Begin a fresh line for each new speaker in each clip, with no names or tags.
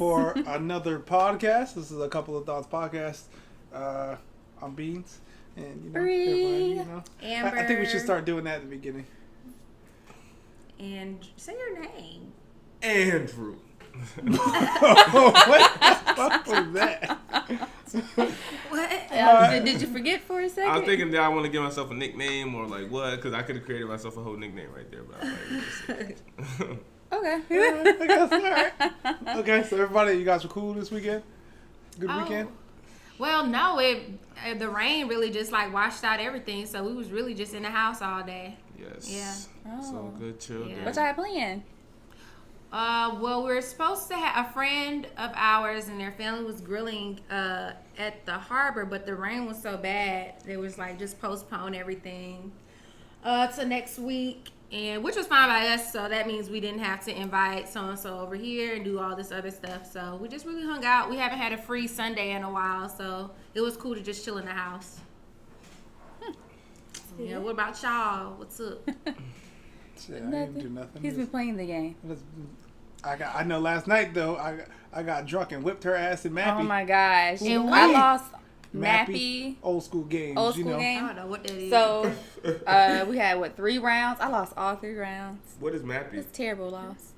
for another podcast. This is a Couple of Thoughts podcast. I'm Beans, and
Amber.
I think we should start doing that at the beginning.
And say your name.
Andrew.
What the fuck was that?
What? Did you forget for a second?
I was thinking that I want to give myself a nickname or like what, because I could have created myself a whole nickname right there. But I was like,
Okay.
I guess, all right. Okay, so everybody, you guys were cool this weekend? Good weekend?
Well, no, the rain really just like washed out everything, so we was really just in the house all day.
yes.
Yeah.
So good, chill.
Yeah.
day.
What y'all planned?
Well, we're supposed to have a friend of ours and their family was grilling at the harbor, but the rain was so bad they was like just postpone everything to next week, and which was fine by us. So that means we didn't have to invite so and so over here and do all this other stuff. So we just really hung out. We haven't had a free Sunday in a while, so it was cool to just chill in the house. Yeah. What about y'all? What's up?
Shit, I didn't do nothing.
He's been playing the game.
I know last night though I got drunk and whipped her ass in Mappy.
Oh my gosh.
And
I
what?
lost
Mappy.
Mappy.
Old school games.
Old
you
school
know.
I
game.
don't know what that is.
So we had 3 rounds. I lost all 3 rounds.
What is Mappy?
It's a terrible loss.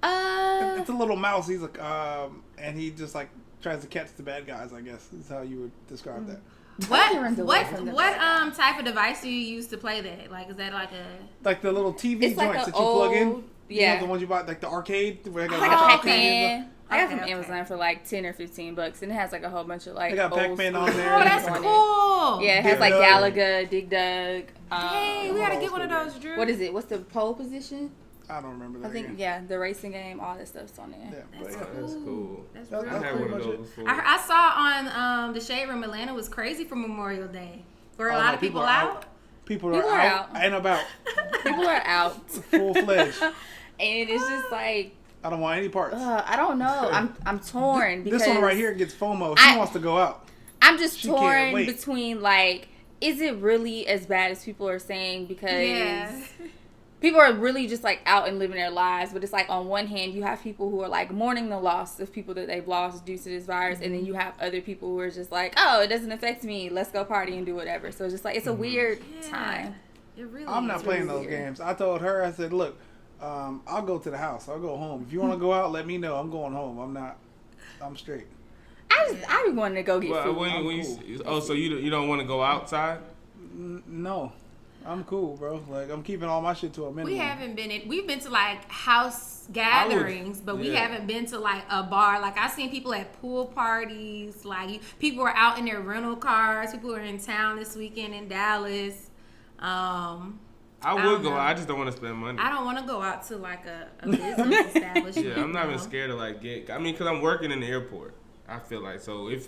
It's a little mouse. He's like and he just like tries to catch the bad guys, I guess is how you would describe that.
What type of device do you use to play that? Like, is that like
The little TV
It's
joints
like
that
an
you plug in.
old-
You
yeah.
know, the ones you buy, like the arcade. Where they got
Like
the
a
arcade
Pac-Man. I got from
Okay.
Amazon for like $10 or $15, and it has like a whole bunch of like.
They got
old
Pac-Man
school
on there.
Oh,
Yeah.
that's
games on it.
cool.
Yeah, it has like
Dig Dug.
Galaga, Dig Dug.
Hey, we gotta get one of
old
those,
school
Drew.
What is it? What's the pole position?
I don't remember that.
I think
game.
the racing game, all that stuff's on there.
Yeah, but
That's
yeah.
cool.
That's cool.
That's
That's
real
I had
pretty
one of
much
those
it.
before.
I saw on the Shade Room Atlanta was crazy for Memorial Day. Were a
Oh,
lot
no,
of people
are
out?
People
People
are
are
out
out.
and about,
People are out,
full fledged.
and it's just like
I don't want any parts.
I don't know. I'm torn because
This one right here gets FOMO. She wants to go out.
I'm just
She can't
torn
wait.
between like, is it really as bad as people are saying? Because
Yeah.
people are really just like out and living their lives, but it's like on one hand you have people who are like mourning the loss of people that they've lost due to this virus, and then you have other people who are just like, oh, it doesn't affect me, let's go party and do whatever. So it's just like, it's a weird time.
It really
I'm not
is.
playing
really
those
weird.
games. I told her, I said, look, I'll go to the house. I'll go home. If you want to go out, let me know. I'm going home. I'm straight.
I be wanting to go get
Well,
food.
so you don't want to go outside?
No. I'm cool, bro. Like, I'm keeping all my shit to a minimum.
We've been to like house gatherings, but we
yeah.
haven't been to like a bar. Like, I've seen people at pool parties. Like, people were out in their rental cars. People were in town this weekend in Dallas.
I
don't
would go.
know.
I just don't want to spend money.
I don't want to go out to like a business establishment.
Yeah, I'm not even
no.
scared to like get. I mean, because I'm working in the airport. I feel like so if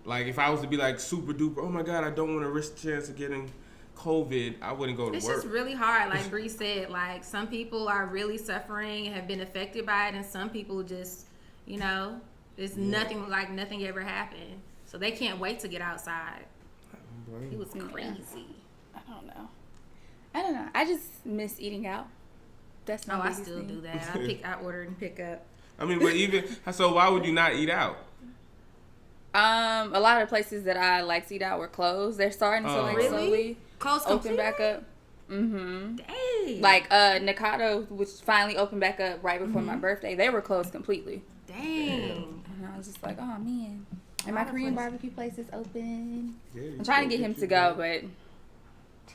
I was to be like super duper, oh my god, I don't want to risk the chance of getting COVID, I wouldn't go to
It's
work.
just really hard. Like Bree said, like some people are really suffering and have been affected by it, and some people just, it's nothing ever happened. So they can't wait to get outside. It was crazy.
I don't know. I just miss eating out. That's my
I
biggest
still
thing.
do that. I order and pick up.
I mean, but even so, why would you not eat out?
A lot of places that I like to eat out were closed. They're starting to like
Really?
slowly
Close
open
completely?
back up. Mm-hmm.
Dang.
Like Nikado, which finally opened back up right before my birthday, they were closed completely.
Dang.
And I was just like, oh man. And
lot
my
of
Korean
places.
barbecue place is open.
Yeah,
I'm trying to get him to go, but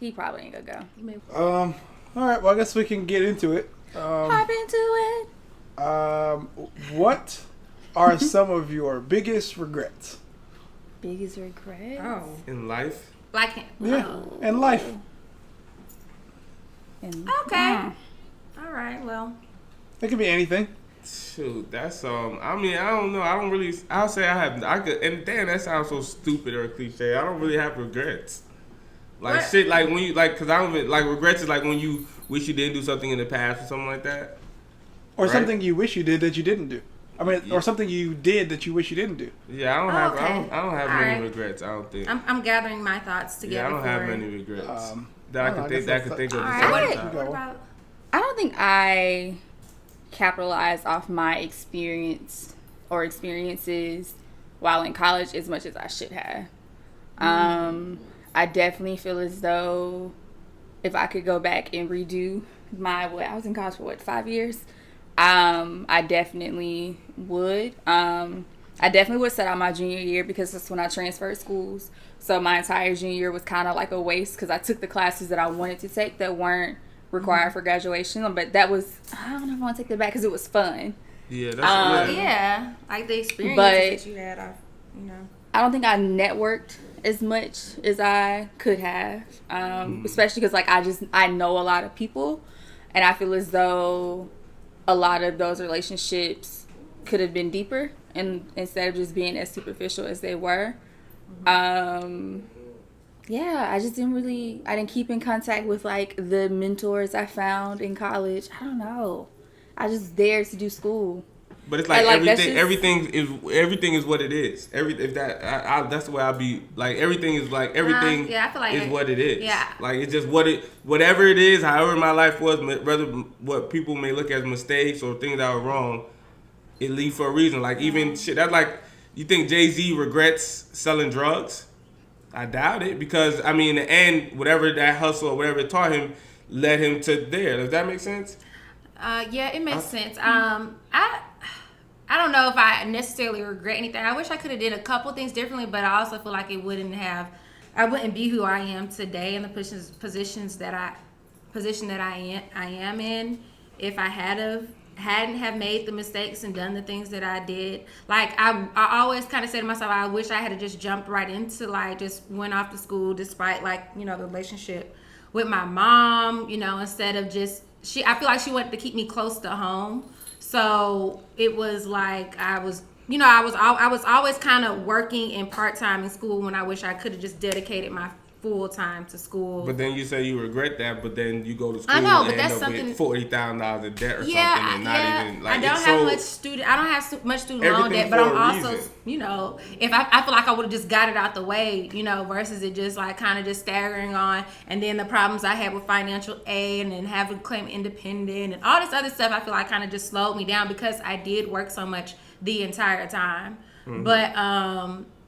he probably ain't gonna go.
All right. Well, I guess we can get into it.
Hop into it.
What are some of your biggest regrets?
Biggest regret?
Oh.
in life.
Like,
Yeah, in life.
okay. All right. Well,
It could be anything.
Shoot, that's I mean, I don't know. I don't really. I'll say I could. And damn, that sounds so stupid or cliche. I don't really have regrets. Like
What?
shit, like when you cause I don't like regrets is like when you wish you didn't do something in the past or something like that.
Or
Right.
something you wish you did that you didn't do. I mean,
Yeah.
or something you did that you wish you didn't do.
Yeah, I don't
Oh,
have.
okay.
I don't have
All
many
right.
regrets. I don't think.
I'm gathering my thoughts together.
Yeah, I don't
for
have
it.
many regrets
Um,
that I
no,
could
I
think.
guess
That I could think of.
All
at the
right.
same
What,
time.
what about?
I don't think I capitalized off my experience or experiences while in college as much as I should have. I definitely feel as though if I could go back and redo I was in college for 5 years. I definitely would. I definitely would set out my junior year because that's when I transferred schools. So my entire junior year was kind of like a waste because I took the classes that I wanted to take that weren't required for graduation. But that was, I don't know if I want to take that back because it was fun.
Yeah, that's
yeah, like the experiences that you had,
I don't think I networked as much as I could have, especially because like I know a lot of people, and I feel as though a lot of those relationships could have been deeper, and instead of just being as superficial as they were. Yeah, I didn't keep in contact with like the mentors I found in college. I don't know. I just dared to do school.
But it's like everything is what it is. That's the way I'll be. Like everything is like everything
I feel like
is what it is.
Yeah.
Like it's just whatever it is, however my life was, whether what people may look as mistakes or things that were wrong, it leads for a reason. Like even shit that's like, you think Jay-Z regrets selling drugs? I doubt it, because I mean in the end, whatever that hustle or whatever it taught him led him to there. Does that make sense?
Yeah, it makes sense. I don't know if I necessarily regret anything. I wish I could have did a couple things differently, but I also feel like I wouldn't be who I am today in the position that I am in if I hadn't have made the mistakes and done the things that I did. Like I always kind of say to myself, I wish I had just jumped right into like just went off to school despite like the relationship with my mom, instead of just I feel like she wanted to keep me close to home. So it was like I was always kind of working in part-time in school when I wish I could have just dedicated my full time to school.
But then you say you regret that, but then you go to school
I know,
and
but
end
that's
up with $40,000 in debt or something, and not even like.
I don't have much student loan debt, but I'm also, if I feel like I would have just got it out the way, versus it just like kind of just staggering on, and then the problems I had with financial aid and then having to claim independent and all this other stuff, I feel like kind of just slowed me down because I did work so much the entire time. Mm-hmm. But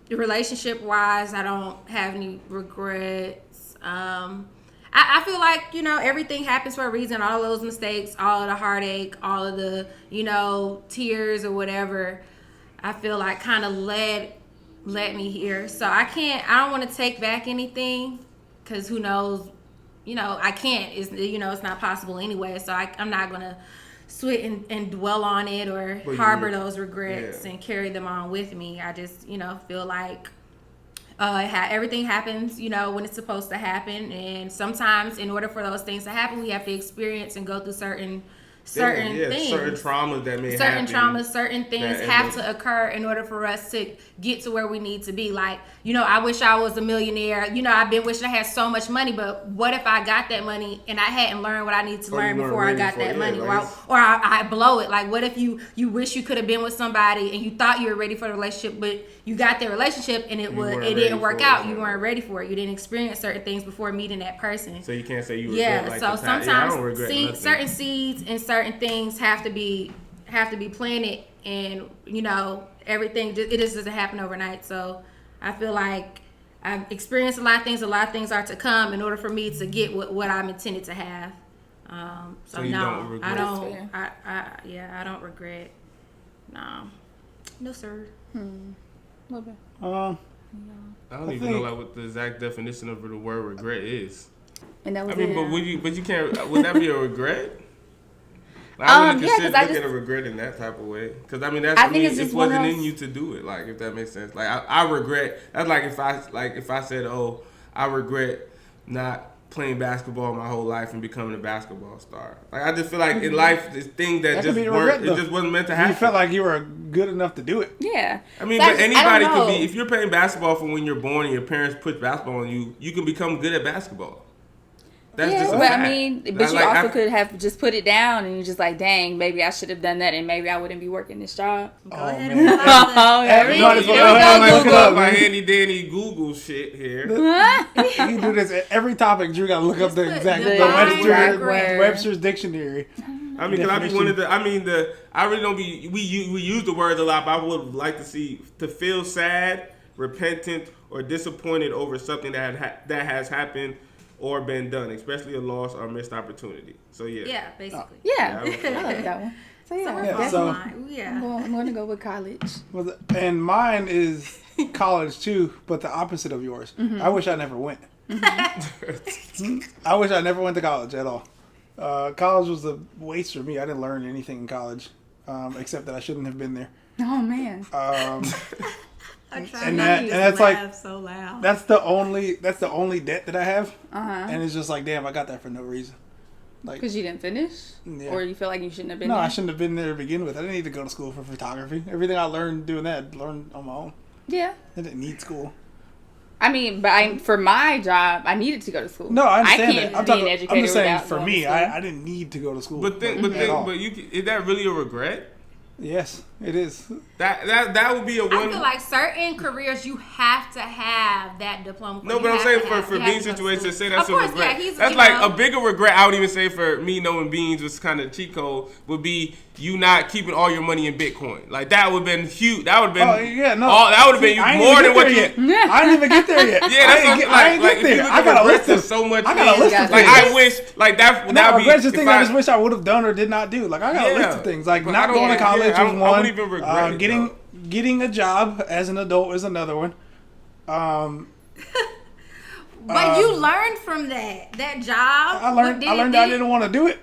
relationship wise, I don't have any regrets. I feel like everything happens for a reason. All those mistakes, all of the heartache, all of the tears or whatever, I feel like kind of led me here. So I don't want to take back anything, because who knows, I can't. It's not possible anyway. So I'm not gonna sweat and dwell on it or harbor those regrets and carry them on with me. I just feel like everything happens when it's supposed to happen, and sometimes in order for those things to happen, we have to experience and go through certain things, certain
traumas that may happen.
Certain things have to occur in order for us to get to where we need to be. Like, I wish I was a millionaire. I've been wishing I had so much money, but what if I got that money and I hadn't learned what I need to learn before I got that money? Or I blow it. Like, what if you wish you could have been with somebody and you thought you were ready for the relationship, but you got that relationship and it didn't work out. You weren't ready for it. You didn't experience certain things before meeting that person.
So you can't say you regret like
so sometimes
I don't regret
certain seeds and certain things have to be planted, and everything it just doesn't happen overnight. So I feel like I've experienced a lot of things are to come in order for me to get what I'm intended to have. So
you
no,
don't regret.
I don't regret. No sir.
Okay.
I don't even know like what the exact definition of the word regret is.
And that was
but you can't. Would that be a regret? Like, I wouldn't consider looking at a regret in that type of way, because I mean it wasn't in you to do it. Like, if that makes sense. Like I regret. That's like if I said, oh, I regret not playing basketball my whole life and becoming a basketball star. Like, I just feel like in life, this thing that just wasn't meant to happen.
You felt like you were good enough to do it.
Yeah.
I mean, but anybody could be. If you're playing basketball from when you're born and your parents put basketball on you, you can become good at basketball. That's just a fact.
I mean, but you also could have just put it down and you're just like, dang, maybe I should have done that and maybe I wouldn't be working this job.
Go ahead
and look up my handy dandy Google shit here.
You do this at every topic. Drew got to look up the exact Webster's dictionary.
I mean, because I be wanted to. I mean, I really don't be. We use the words a lot, but I would like to feel sad, repentant, or disappointed over something that has happened or been done, especially a loss or missed opportunity. So yeah.
Yeah, basically.
Yeah, I like that one. So
yeah,
I'm going to go with college.
And mine is college too, but the opposite of yours. Mm-hmm. I wish I never went. Mm-hmm. I wish I never went to college at all. College was a waste for me. I didn't learn anything in college, except that I shouldn't have been there.
Oh man.
And that's like so loud. That's the only debt that I have. And it's just like, damn, I got that for no reason. Like,
because you didn't finish, or you feel like you shouldn't have been.
No,
there?
I shouldn't have been there to begin with. I didn't need to go to school for photography. Everything I learned doing that, I learned on my own.
Yeah.
I didn't need school.
I mean, but for my job, I needed to go to school.
No, I understand
that.
I'm just saying, for me, I didn't need to go to school.
But is that really a regret?
Yes, it is.
That would be a one.
I feel like certain careers you have to have that diploma.
No, but I'm saying for Beans' situation, say that's a regret.
Yeah,
that's like a bigger regret. I would even say for me knowing Beans was kind of cheat code would be you not keeping all your money in Bitcoin. Like that would have been huge. That would have been.
Oh yeah, no.
That would have been more than what you.
I didn't even get there yet.
Yeah, that's I ain't get there. I got a list of so much.
I got a list of things.
Like I wish, like that.
No, regrets just things I just wish I would have done or did not do. Like I got a list of things. Like not going to college was one.
I wouldn't even regret it.
Getting a job as an adult is another one.
But you learned from that job.
I learned I didn't want to do it.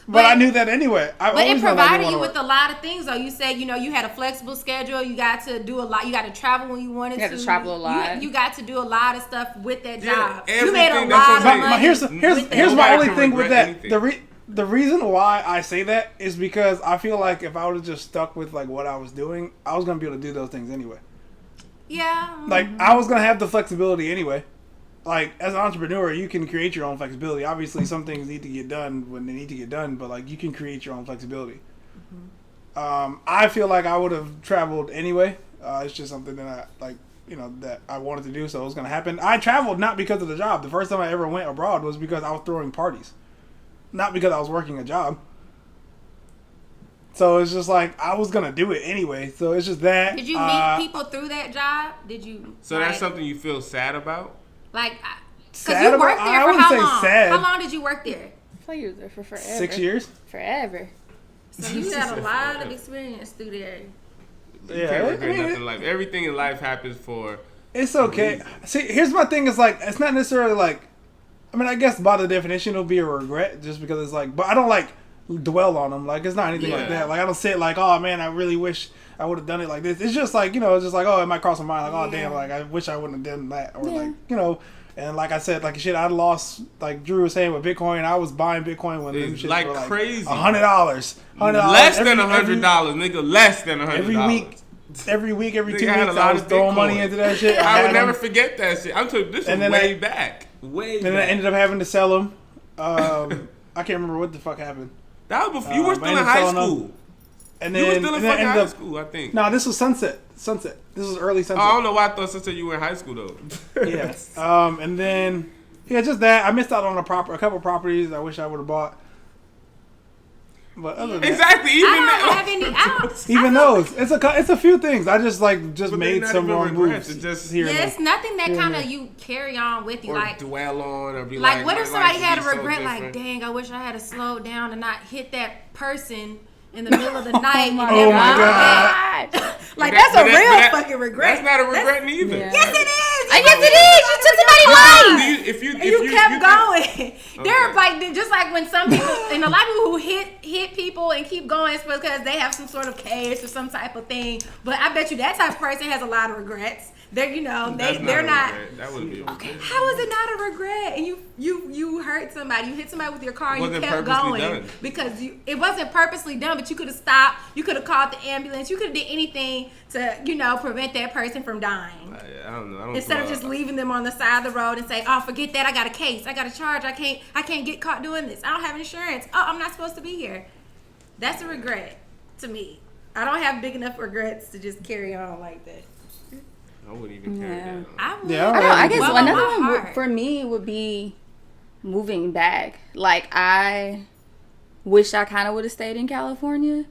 But I knew that anyway.
But it provided you with a lot of things, though. You said, you had a flexible schedule. You got to do a lot. You got to travel when you wanted to.
You got to travel a lot.
You got to do a lot of stuff with that job.
You
made a lot of money.
Here's my only thing with that. The reason why I say that is because I feel like if I would have just stuck with like what I was doing, I was gonna be able to do those things anyway.
Yeah.
Like I was gonna have the flexibility anyway. Like as an entrepreneur, you can create your own flexibility. Obviously, some things need to get done when they need to get done, but like you can create your own flexibility. Mm-hmm. I feel like I would have traveled anyway. It's just something that that I wanted to do, so it was gonna happen. I traveled not because of the job. The first time I ever went abroad was because I was throwing parties. Not because I was working a job. So it's just like, I was going to do it anyway. So it's just that.
Did you meet people through that job? Did you?
So that's something you feel sad about?
Like, because you worked there for how long?
Sad.
How long did you work there?
I thought you was there for forever.
6 years?
Forever.
So you had a lot of experience through there.
You can't regret nothing in life. Everything in life happens for...
It's okay. See, here's my thing. Is like, it's not necessarily like... I mean, I guess by the definition, it'll be a regret just because it's like, but I don't like dwell on them. Like, it's not anything like that. Like, I don't say like, oh man, I really wish I would have done it like this. It's just like, it's just like, oh, it might cross my mind. Like, oh damn, like I wish I wouldn't have done that. Or like, and like I said, like shit, I lost, like Drew was saying with Bitcoin, I was buying Bitcoin when them shit
like
were like
crazy.
$100. Less
than $100, nigga. Less than $100.
Every week, every 2 weeks, I was throwing money into that shit.
I would never forget that shit. I'm talking this is way back. And
then I ended up having to sell them. I can't remember what the fuck happened.
That was before you were still in high school.
And then
you were still in fucking high school, I think.
No, this was Sunset. This was early Sunset.
Oh, I don't know why I thought Sunset you were in high school though.
Yes. And then just that I missed out on a couple properties I wish I would have bought. But other than
exactly,
I don't have any outs.
Even those, it's a few things. I just made some wrong moves.
It's
nothing that kind of you carry on with you,
or
like
dwell on, or be
like what if somebody had a regret, like dang, I wish I had slowed down and not hit that person in the middle of the night.
Oh my god!
Like that's a real fucking regret.
That's not a regret neither.
Yeah. Yes, it is.
Yes, it is. You took somebody's life.
If you
kept going. They're like just like when some people and a lot of people who hit people and keep going, it's because they have some sort of case or some type of thing. But I bet you that type of person has a lot of regrets. They're they're not.
That wouldn't be a regret.
Okay, how is it not a regret? And you hurt somebody, you hit somebody with your car, and you kept going because it wasn't purposely done. But you could have stopped. You could have called the ambulance. You could have did anything to prevent that person from dying.
I don't know.
Instead of just leaving them on the side of the road and say, "Oh, forget that. I got a case. I got a charge. I can't get caught doing this. I don't have insurance. Oh, I'm not supposed to be here." That's a regret to me. I don't have big enough regrets to just carry on like that.
I wouldn't even carry that.
I guess another one for me would be moving back. Like I wish I kind of would have stayed in California.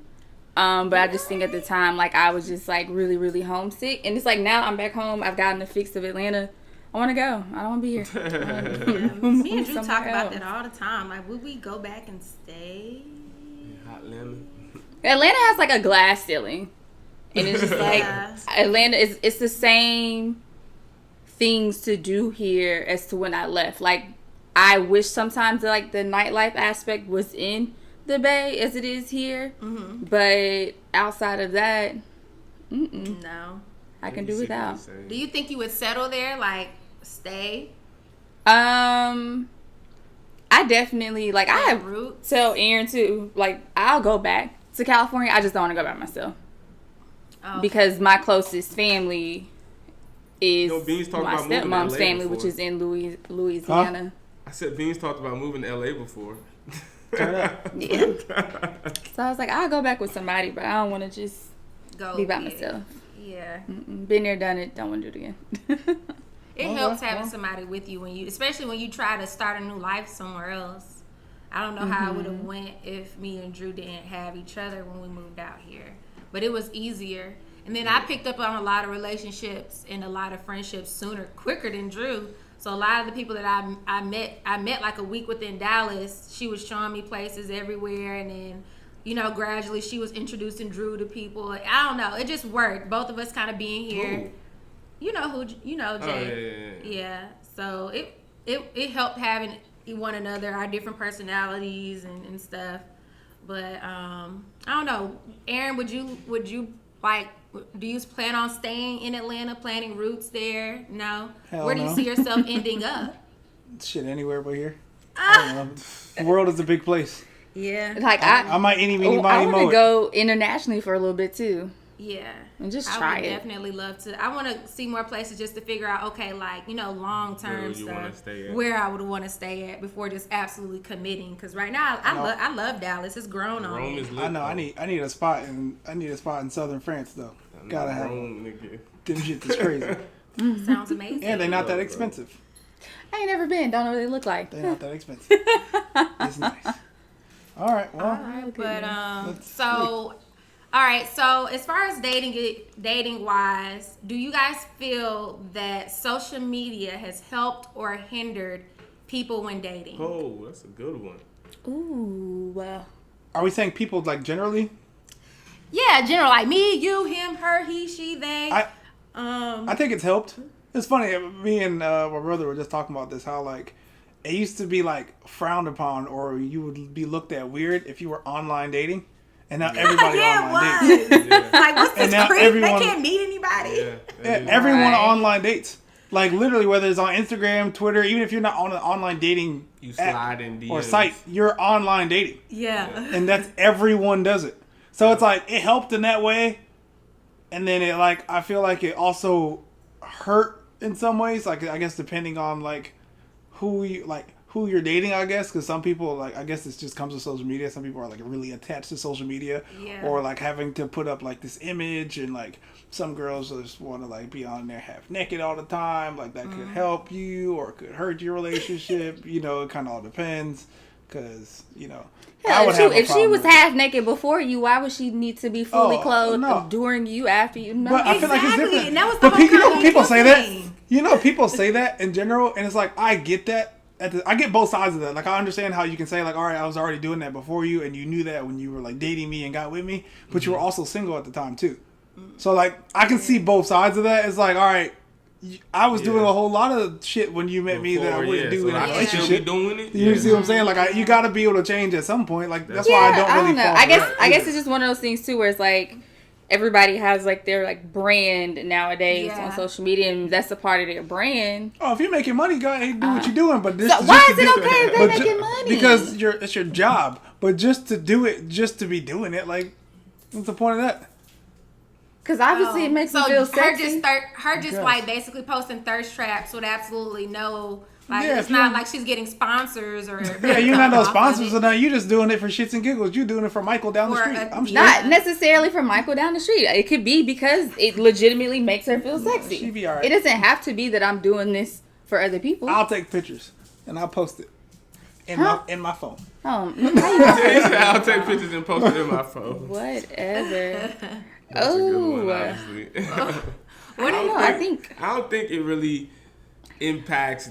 But I just think at the time, like, I was just, like, really, really homesick. And it's like, now I'm back home. I've gotten the fix of Atlanta. I want to go. I don't want to be here.
Me and Drew talk about that all the time. Like, would we go back and stay?
Hot lemon.
Atlanta has, like, a glass ceiling. And it's just, like, Atlanta, it's the same things to do here as to when I left. Like, I wish sometimes, like, the nightlife aspect was in the Bay as it is here, but outside of that,
no,
I can do without.
Do you think you would settle there, like stay?
I definitely, like, I have
roots.
Tell Aaron too, like, I'll go back to California. I just don't want to go by myself because my closest family is my stepmom's family, which is in Louisiana.
I said Beans talked about moving to LA before.
Yeah. So I was like, I'll go back with somebody, but I don't want to just be by myself.
Yeah.
Been there, done it. Don't want to do it again.
It helps having somebody with you especially when you try to start a new life somewhere else. I don't know how it would have went if me and Drew didn't have each other when we moved out here, but it was easier. And then I picked up on a lot of relationships and a lot of friendships quicker than Drew. So a lot of the people that I met like a week within Dallas. She was showing me places everywhere, and then, you know, gradually she was introducing Drew to people. I don't know, it just worked. Both of us kind of being here.
Ooh.
You know Jay. Yeah. So it helped having one another, our different personalities and stuff. But I don't know, Aaron, would you like? Do you plan on staying in Atlanta, planting roots there? No.
Hell
Where do you
no.
see yourself ending up?
Shit, anywhere but here. I don't know. The world is a big place.
Yeah.
Like,
I might any meeny
I
miny
want
mow
to go internationally for a little bit too.
Yeah.
And just
I
try
would
it.
definitely love to. I want to see more places just to figure out, okay, like, you know, long term stuff, where I would want to stay at before just absolutely committing. Because right now, I love Dallas. It's grown on me.
I know. I need a spot in southern France though. Gotta have them shit is crazy.
Sounds amazing.
And they're not that expensive.
I ain't never been. Don't know what they look like.
They're not that expensive. It's nice. All right. Well.
All right, but so. All right, so as far as dating wise, do you guys feel that social media has helped or hindered people when dating?
Oh, that's a good one.
Ooh, well.
Are we saying people like generally?
Yeah, general, like me, you, him, her, he, she, they.
I think it's helped. It's funny. Me and my brother were just talking about this. How like it used to be like frowned upon, or you would be looked at weird if you were online dating. And now everybody online dates.
Like, what's this creep? They can't meet anybody.
Everyone online dates. Like, literally, whether it's on Instagram, Twitter, even if you're not on an online dating
app
or site, you're online dating.
Yeah.
And that's, everyone does it. So it's like, it helped in that way. And then it, like, I feel like it also hurt in some ways. Like, I guess depending on, like, who you're dating, I guess, because some people, like, I guess this just comes with social media. Some people are like really attached to social media, or like having to put up like this image, and like some girls just want to like be on there half naked all the time. Like that could help you or could hurt your relationship. You know, it kind of all depends, because you know.
Hell, if she was half naked before you, why would she need to be fully clothed during you, after you? No.
But I feel like it's different.
And that was the whole
you know, people say that. You know, people say that in general, and it's like, I get that. I get both sides of that. Like, I understand how you can say, like, all right, I was already doing that before you, and you knew that when you were, like, dating me and got with me, but you were also single at the time, too. So, like, I can see both sides of that. It's like, all right, I was doing a whole lot of shit when you met me that I wouldn't do in a relationship. You see what I'm saying? Like, you got to be able to change at some point. Like, that's why I don't really
know. I guess it's just one of those things, too, where it's like, everybody has like their like brand nowadays on social media, and that's a part of their brand.
Oh, if you're making money, go ahead and do what you're doing. But this
why is it okay if they're making money?
Because it's your job. But just to do it, just to be doing it, like, what's the point of that?
Because obviously it makes me feel sexy.
Her just like basically posting thirst traps with absolutely no. Like, it's not like she's getting sponsors or...
Yeah, you're not no sponsors or nothing. You're just doing it for shits and giggles. You're doing it for Michael down the street. I'm straight.
Not necessarily for Michael down the street. It could be because it legitimately makes her feel sexy.
She'd be all right.
It doesn't have to be that I'm doing this for other people.
I'll take pictures and I'll post it. in my phone.
Oh,
I'll take pictures and post it in my phone.
Whatever.
That's a good one, honestly.
What do you know?
I don't think it really impacts.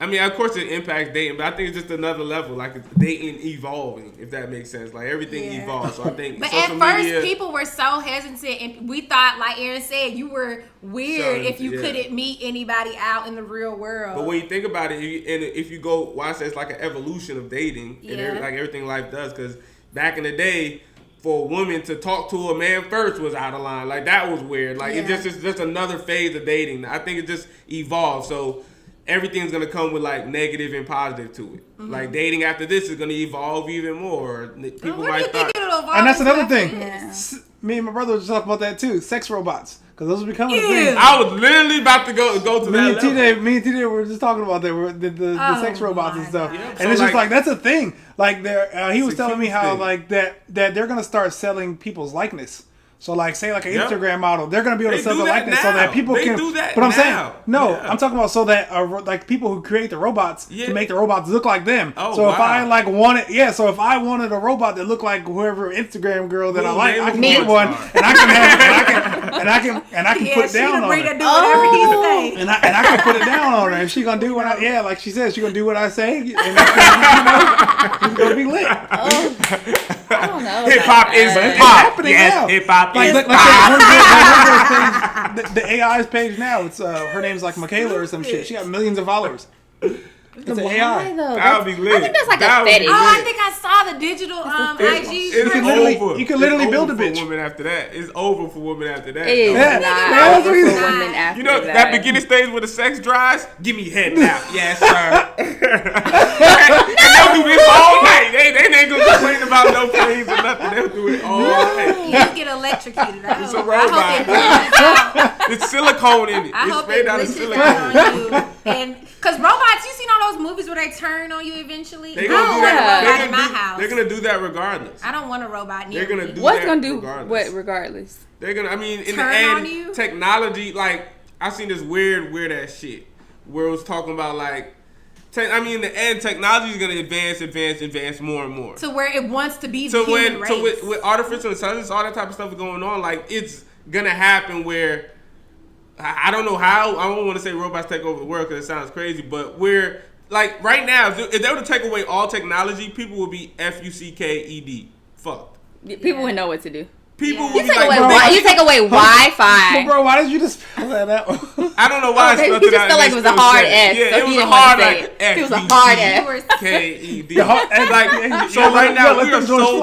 I mean, of course, it impacts dating, but I think it's just another level. Like it's dating evolving, if that makes sense. Like everything evolves. So I think.
But at first, people were so hesitant, and we thought, like Aaron said, you were weird if you couldn't meet anybody out in the real world.
But when you think about it, and if you go, why I say it's like an evolution of dating, and like everything life does. Because back in the day, for a woman to talk to a man first was out of line. Like that was weird. Like it's just another phase of dating. I think it just evolved. So everything's gonna come with like negative and positive to it. Mm-hmm. Like dating after this is gonna evolve even more. People might thought,
and that's another thing. Yeah. Me and my brother was talking about that too. Sex robots, because those are becoming a thing.
I was literally about to go to that level.
Me and TJ were just talking about that. The sex robots and stuff, and it's just like that's a thing. Like he was telling me how like that they're gonna start selling people's likeness. So like say like an Instagram model, they're gonna be able to sell the likeness so that people can.
Do that
but I'm saying I'm talking about so that like people who create the robots can make the robots look like them.
Oh,
so if I like wanted, so if I wanted a robot that looked like whoever Instagram girl that I like, I can get one and I can have and I can put it down on her. And I can put it down on her, and she gonna do what I like she said, she gonna do what I say, and it's gonna be lit.
I don't know.
Hip hop is pop. Yes, hip hop.
Like one of those things, the AI's page now, it's her name's like Michaela or some shit. She got millions of followers. It's an AI.
That would be lit.
I think that's like a fetish.
I think I saw the digital IG.
You can literally build a bitch.
For women after that, it's over for women after that.
It is not over for women after
you know that beginning stage where the sex dries. Give me head now, yes sir. And they'll do this all night. They ain't gonna complain about no pains or nothing. They'll do it all night.
You get electrocuted.
It's a robot. It's silicone in it. It's made out of silicone.
And because robots, you seen all those movies where they turn on you eventually?
They're gonna do that.
In my house.
They're gonna do that regardless.
I don't want a robot near
They're gonna
me.
do
What's
that
gonna do
regardless.
what regardless?
They're gonna. I mean, in
turn
the end, technology. Like I seen this weird ass shit where it was talking about like. In the end, technology is gonna advance more and more.
To where it wants to be the human race.
So with artificial intelligence, all that type of stuff is going on. Like it's gonna happen where. I don't know how. I don't want to say robots take over the world because it sounds crazy, but we're like right now, if they were to take away all technology, people would be fucked. Fucked.
People would know what to do.
People would
you
be
take
like,
away you take away Wi-Fi.
But bro, why did you just spell that one?
I don't know why I spelled
it out. He just felt like it was a hard S.
Yeah,
so
it was a hard like
F. It was a hard S.
K-E-D. Like so right now we are so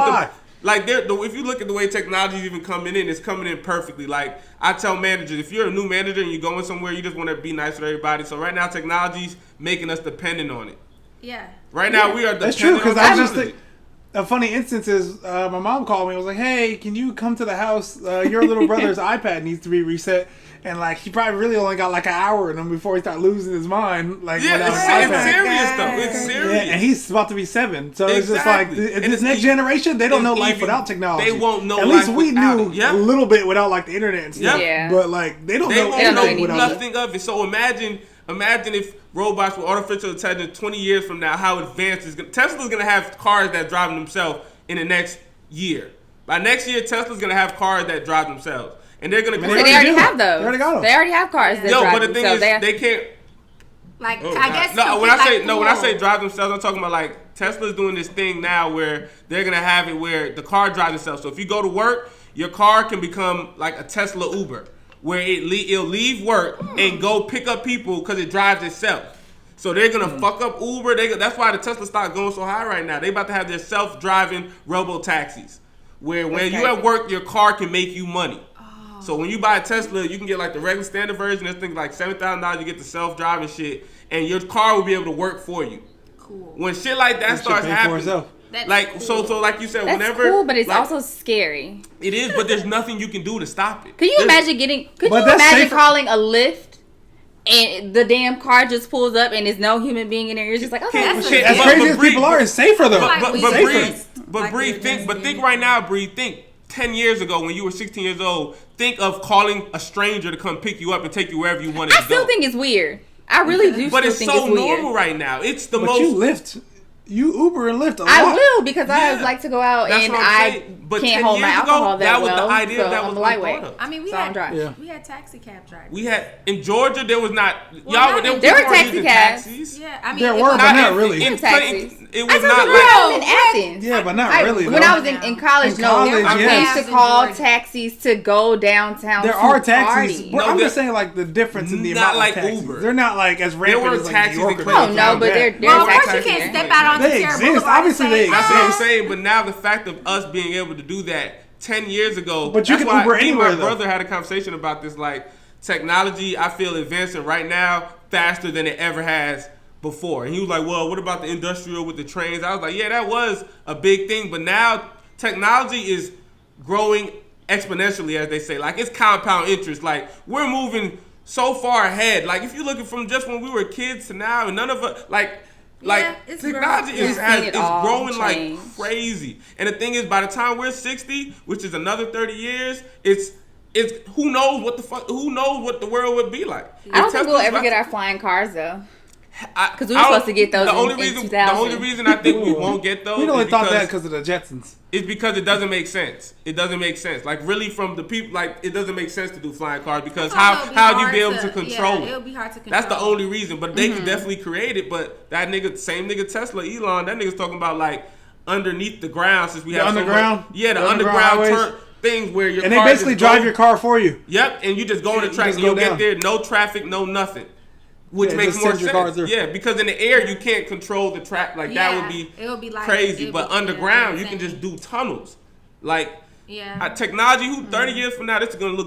like if you look at the way technology is even coming in, it's coming in perfectly. Like I tell managers, if you're a new manager and you're going somewhere, you just want to be nice with everybody. So right now, technology's making us dependent on it.
Yeah.
Right now, we are dependent.
That's true because I just think a funny instance is my mom called me and was like, "Hey, can you come to the house? Your little brother's iPad needs to be reset." And like he probably really only got like an hour in him before he started losing his mind. Like
it's serious though. It's serious.
Yeah, and he's about to be 7, so it's just like this next generation. They don't know life without technology.
They won't know.
At least we knew a little bit without like the internet and stuff.
Yeah.
But like they don't know
nothing of it. So imagine if robots with artificial intelligence 20 years from now, how advanced is Tesla's gonna have cars that drive themselves in the next year. By next year, Tesla's gonna have cars that drive themselves. And they're gonna.
They already have those.
They already got them.
They already have cars that drive
but the thing is, they can't.
Like I guess.
When I say drive themselves, I'm talking about like Tesla's doing this thing now where they're gonna have it where the car drives itself. So if you go to work, your car can become like a Tesla Uber, where it'll leave work and go pick up people because it drives itself. So they're gonna fuck up Uber. That's why the Tesla stock going so high right now. They about to have their self-driving robo taxis, where when you at work, your car can make you money. So when you buy a Tesla, you can get like the regular standard version. This thing like $7,000. You get the self-driving shit, and your car will be able to work for you.
Cool.
When shit like that starts happening, like cool. so like you said,
that's
whenever
cool, but it's
like,
also scary.
It is, but there's nothing you can do to stop it.
Could you imagine calling a Lift and the damn car just pulls up and there's no human being in there? You're just like, okay,
as crazy as people are, it's safer though.
But think right now, Bree. Think 10 years ago when you were 16 years old. Think of calling a stranger to come pick you up and take you wherever you wanted to go.
I still think it's weird. I really do.
But it's
think
so
it's
normal right now. It's the most.
You Lyft. You Uber and Lyft a lot.
I will because I like to go out and I can't hold my alcohol that well. That was the idea. So that was lightweight.
I mean, we had taxi cab drivers.
We had in Georgia. There was not
there were taxi cabs.
Yeah, I mean
there were, but not really.
It was not like
in Athens.
Yeah, but not really.
When I was in college, I used to call taxis to go downtown.
There are taxis. I'm just saying like the difference in the amount of taxis.
Uber.
They're not like as rampant as like New York.
Oh no, but they're
well, of course you can't step out on the
exist. Obviously they exist.
That's what I'm saying. But now the fact of us being able to do that 10 years ago.
But you can Uber anywhere.
My brother had a conversation about this. Like technology, I feel advancing right now faster than it ever has before. And he was like, well, what about the industrial with the trains? I was like, yeah, that was a big thing. But now technology is growing exponentially, as they say. Like it's compound interest. Like we're moving so far ahead. Like if you're looking from just when we were kids to now, and none of us technology is growing like crazy. And the thing is, by the time we're 60, which is another 30 years, it's who knows what the world would be like.
I don't think we'll ever get our flying cars though. Because we were supposed to get those in 2000.
The only reason I think we won't get those.
We only thought that because of the Jetsons.
It's because it doesn't make sense. It doesn't make sense. Like really, from the people, like it doesn't make sense to do flying cars because how you be able to control it?
It'll be hard to control.
That's the only reason. But they can definitely create it. But that same nigga Tesla, Elon, that nigga's talking about like underneath the ground since we have
underground.
The underground things where your
and they basically drive your car for you.
Yep, and you just go on the track and you'll get there, no traffic, no nothing. Which makes more sense. Yeah, because in the air you can't control the track. Like that would be like, crazy. But underground you can just do tunnels. Like technology. 30 years from now, it's gonna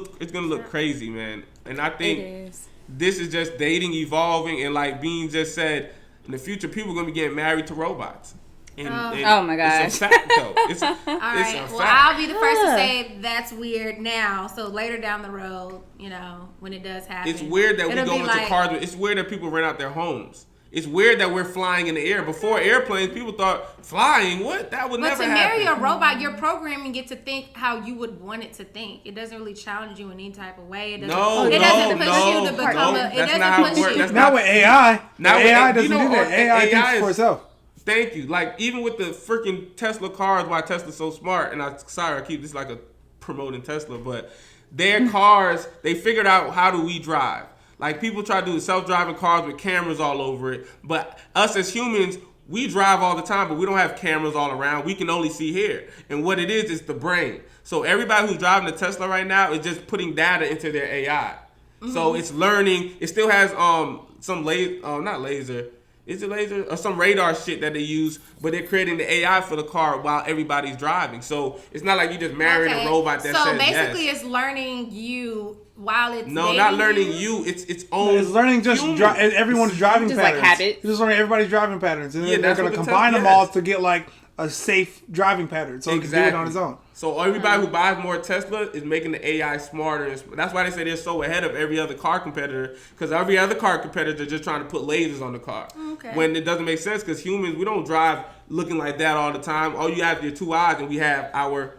look crazy, man. And I think this is just dating evolving and like Bean just said. In the future, people are gonna be getting married to robots. And
oh my gosh.
It's a fact, though. It's a fact.
Well, I'll be the first to say that's weird now. So later down the road, when it does happen.
It's weird that we go into cars. It's weird that people rent out their homes. It's weird that we're flying in the air. Before airplanes, people thought, flying? What? That would never happen. But to marry
a robot, you're programming it to think how you would want it to think. It doesn't really challenge you in any type of way. It doesn't push you to become a... It doesn't push you.
Not with AI. AI doesn't do that. AI thinks for itself.
Thank you. Like, even with the freaking Tesla cars, why Tesla's so smart, and I keep this like a promoting Tesla, but their cars, they figured out how do we drive. Like, people try to do self-driving cars with cameras all over it, but us as humans, we drive all the time, but we don't have cameras all around. We can only see here. And what it is the brain. So everybody who's driving a Tesla right now is just putting data into their AI. Mm-hmm. So it's learning. It still has some not laser. Is it laser or some radar shit that they use? But they're creating the AI for the car while everybody's driving. So it's not like you just marrying a robot that says yes.
So basically, it's learning you while it's
not learning you. It's own.
It's learning just everyone's driving
just
patterns.
Like habits.
It's just learning everybody's driving patterns, and then they're going to combine them all to get like a safe driving pattern, so he can do it on his own.
So everybody who buys more Tesla is making the AI smarter. That's why they say they're so ahead of every other car competitor, because every other car competitor is just trying to put lasers on the car. Okay. When it doesn't make sense, because humans, we don't drive looking like that all the time. All you have is your two eyes, and we have our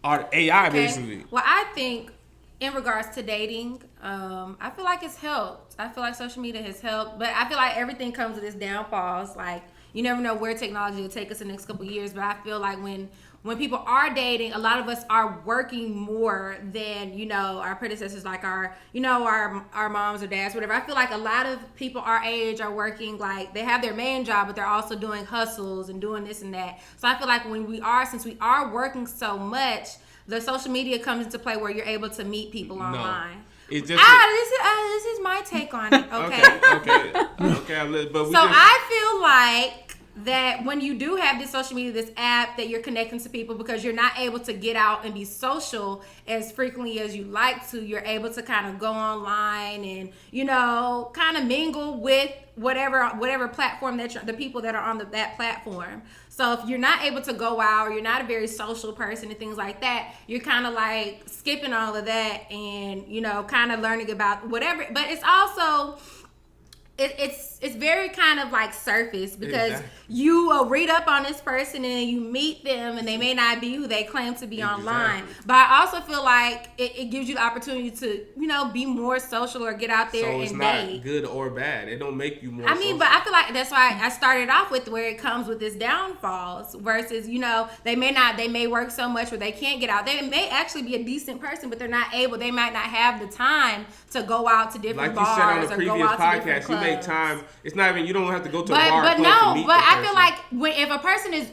AI basically.
Well, I think in regards to dating, I feel like it's helped. I feel like social media has helped, but I feel like everything comes with its downfalls. Like, you never know where technology will take us in the next couple of years, but I feel like when people are dating, a lot of us are working more than, our predecessors, like our moms or dads, whatever. I feel like a lot of people our age are working, like they have their main job, but they're also doing hustles and doing this and that. So I feel like since we are working so much, the social media comes into play where you're able to meet people online.
It's just
this is my take on it. Okay. But I feel like that when you do have this social media, this app, that you're connecting to people because you're not able to get out and be social as frequently as you like to. You're able to kind of go online and, kind of mingle with whatever platform that the people that are on that platform. So if you're not able to go out, or you're not a very social person and things like that, you're kind of like skipping all of that and, kind of learning about whatever. But it's also it's very kind of like surface because you will read up on this person and you meet them and they may not be who they claim to be online. But I also feel like it gives you the opportunity to, you know, be more social or get out there and date. So it's
not good or bad. It don't make you more
social. But I feel like that's why I started off with where it comes with its downfalls versus, you know, they may work so much where they can't get out. They may actually be a decent person, but they're not able. They might not have the time to go out to different bars
or go out to different clubs. Like you said on the previous podcast, you make time. It's not even, you don't have to go to a bar. But
I feel like if a person is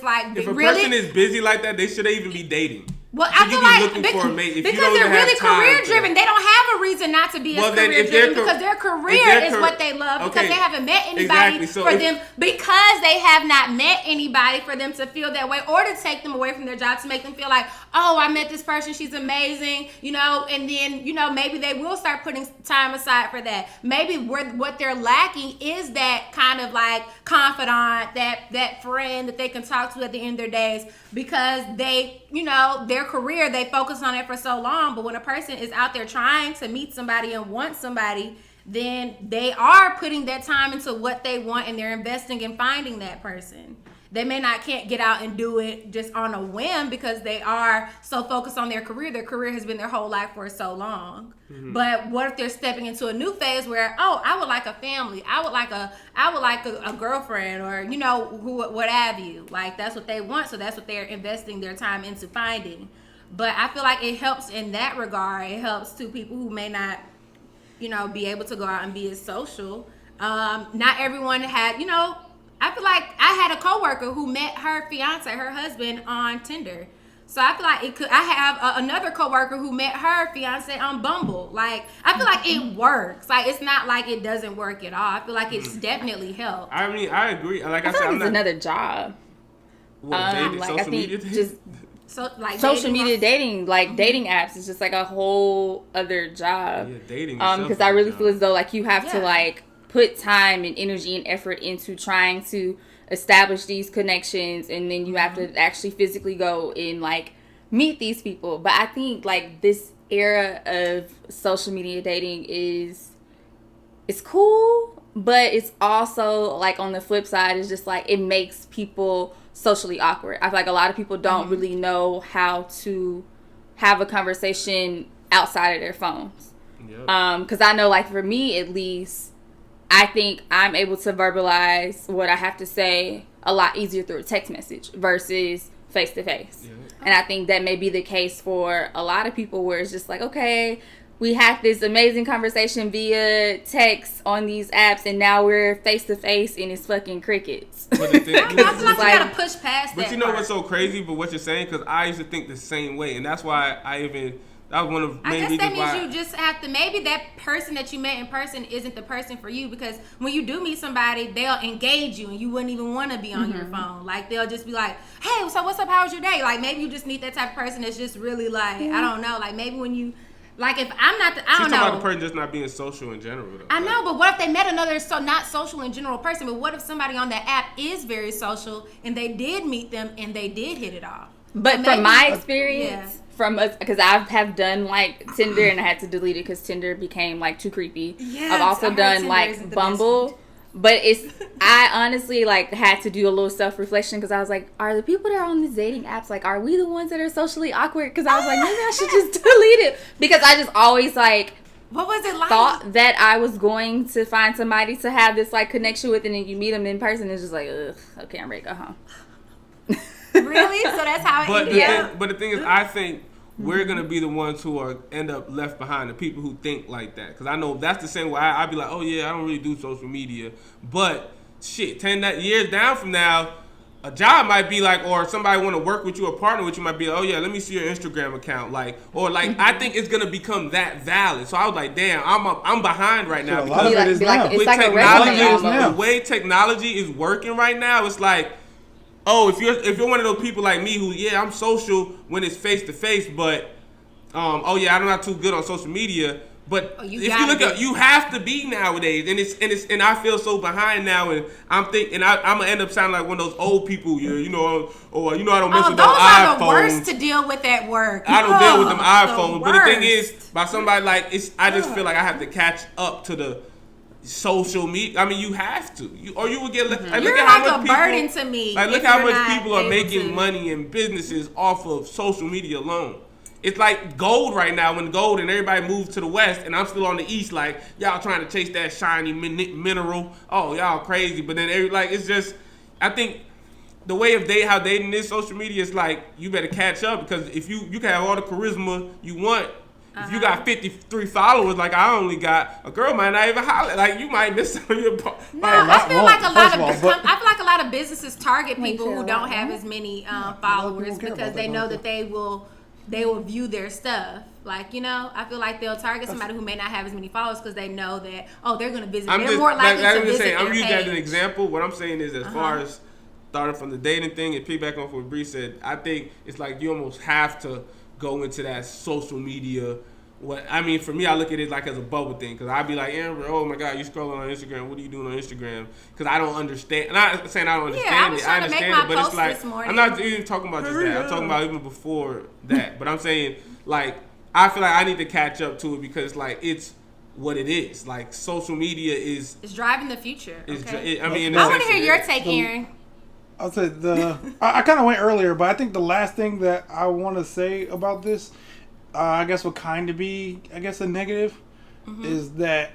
like
if a person is busy like that, they shouldn't even be dating.
Well, I feel like because they're really career driven. They don't have a reason not to be as career driven because their career is what they love because they haven't met anybody because they have not met anybody for them to feel that way or to take them away from their job to make them feel like, oh, I met this person, she's amazing, you know, and then, you know, maybe they will start putting time aside for that. Maybe what they're lacking is that kind of like confidant, that friend that they can talk to at the end of their days because they, you know, their career, they focus on it for so long. But when a person is out there trying to meet somebody and want somebody, then they are putting that time into what they want and they're investing in finding that person. They can't get out and do it just on a whim because they are so focused on their career. Their career has been their whole life for so long. Mm-hmm. But what if they're stepping into a new phase where, oh, I would like a family. I would like a girlfriend or, you know, what have you. Like, that's what they want. So that's what they're investing their time into finding. But I feel like it helps in that regard. It helps to people who may not, you know, be able to go out and be as social. Not everyone had, you know, I feel like I had a coworker who met her fiance, her husband, on Tinder. So I feel like I have another coworker who met her fiance on Bumble. Like, I feel like it works. Like, it's not like it doesn't work at all. I feel like it's definitely helped.
I mean, I agree. Like I
said, it's another job.
What, social media?
So like
social media dating, like dating apps is just like a whole other job.
Yeah, dating.
Because I really feel as though like you have to like put time and energy and effort into trying to establish these connections, and then you have to actually physically go and like meet these people. But I think like this era of social media dating it's cool, but it's also like on the flip side, it's just like it makes people socially awkward. I feel like a lot of people don't really know how to have a conversation outside of their phones. Because I know, like, for me at least, I think I'm able to verbalize what I have to say a lot easier through a text message versus face to face. And I think that may be the case for a lot of people where it's just like, okay, we had this amazing conversation via text on these apps, and now we're face to face, and it's fucking crickets.
But the thing,
I feel like you gotta push past that.
But you know what's so crazy? But what you're saying, because I used to think the same way, and that's why that was one of the main reasons why. I guess that means you just have to. Maybe that person that you met in person isn't the person for you, because when you do meet somebody, they'll engage you, and you wouldn't even want to be on your phone. Like, they'll just be like, "Hey, so what's up? How was your day?" Like, maybe you just need that type of person that's just really like, I don't know. Like, maybe when you. Like, if I'm not, I don't know. She's talking about the person just not being social in general, though.
I know, but what if they met another not social in general person? But what if somebody on that app is very social and they did meet them and they did hit it off?
But from my experience, because I have done like Tinder and I had to delete it because Tinder became like too creepy. Yes, I've also done Tinder like Bumble. But I honestly like had to do a little self-reflection because I was like, are the people that are on these dating apps, like, are we the ones that are socially awkward? Because I was like, maybe I should just delete it. Because I just always like,
what was it like?
Thought that I was going to find somebody to have this like connection with, and then you meet them in person, it's just like, ugh, okay, I'm ready to go home.
Really? So that's how it ended?
But the thing is, I think we're going to be the ones who end up left behind, the people who think like that. Because I know that's the same way I'd be like, oh, yeah, I don't really do social media. But, shit, 10 years down from now, a job might be like, or somebody want to work with you or partner with you might be like, oh, yeah, let me see your Instagram account. Like, or like, I think it's going to become that valid. So I was like, damn, I'm behind right now. Because
it's like technology,
the way technology is working right now, it's like, oh, if you're one of those people like me who, yeah, I'm social when it's face to face, but oh yeah, I'm not too good on social media. But if you look at, you have to be nowadays, and I feel so behind now, and I'm gonna end up sounding like one of those old people, you know, or I don't mess with those iPhones.
Those are the worst to deal with at work.
I don't deal with them iPhones, but the thing is, by somebody like I just feel like I have to catch up to the social media. I mean, you have to. You would get. Like,
You're
look at
like
how much
a burden to me.
Like, look how much people are making money in businesses off of social media alone. It's like gold right now when gold and everybody moved to the West and I'm still on the East. Like, y'all trying to chase that shiny mineral. Oh, y'all crazy. But then it's just, I think the way of how dating is social media is like, you better catch up because if you can have all the charisma you want. If you got 53 followers, like I only got, a girl might not even holler. Like you might miss some of your.
No, I feel like a lot of businesses target people who don't have as many followers because they know that they will view their stuff. Like, you know, I feel like they'll target somebody who may not have as many followers because they know that they're going to visit. They're more likely to visit their page.
I'm using that as an example. What I'm saying is, as far as starting from the dating thing and piggyback off what Bree said, I think it's like you almost have to go into that social media. For me, I look at it like as a bubble thing because I'd be like, Amber, oh my God, you scrolling on Instagram. What are you doing on Instagram? Because I don't understand. I'm not saying I don't understand it. I understand it, but it's like I'm not even talking about just that. I'm talking about even before that. But I'm saying like I feel like I need to catch up to it because like it's what it is. Like social media is
driving the future. Okay?
I
want to hear your take, Aaron.
I'll say I kind of went earlier, but I think the last thing that I want to say about this, I guess would kind of be, a negative, is that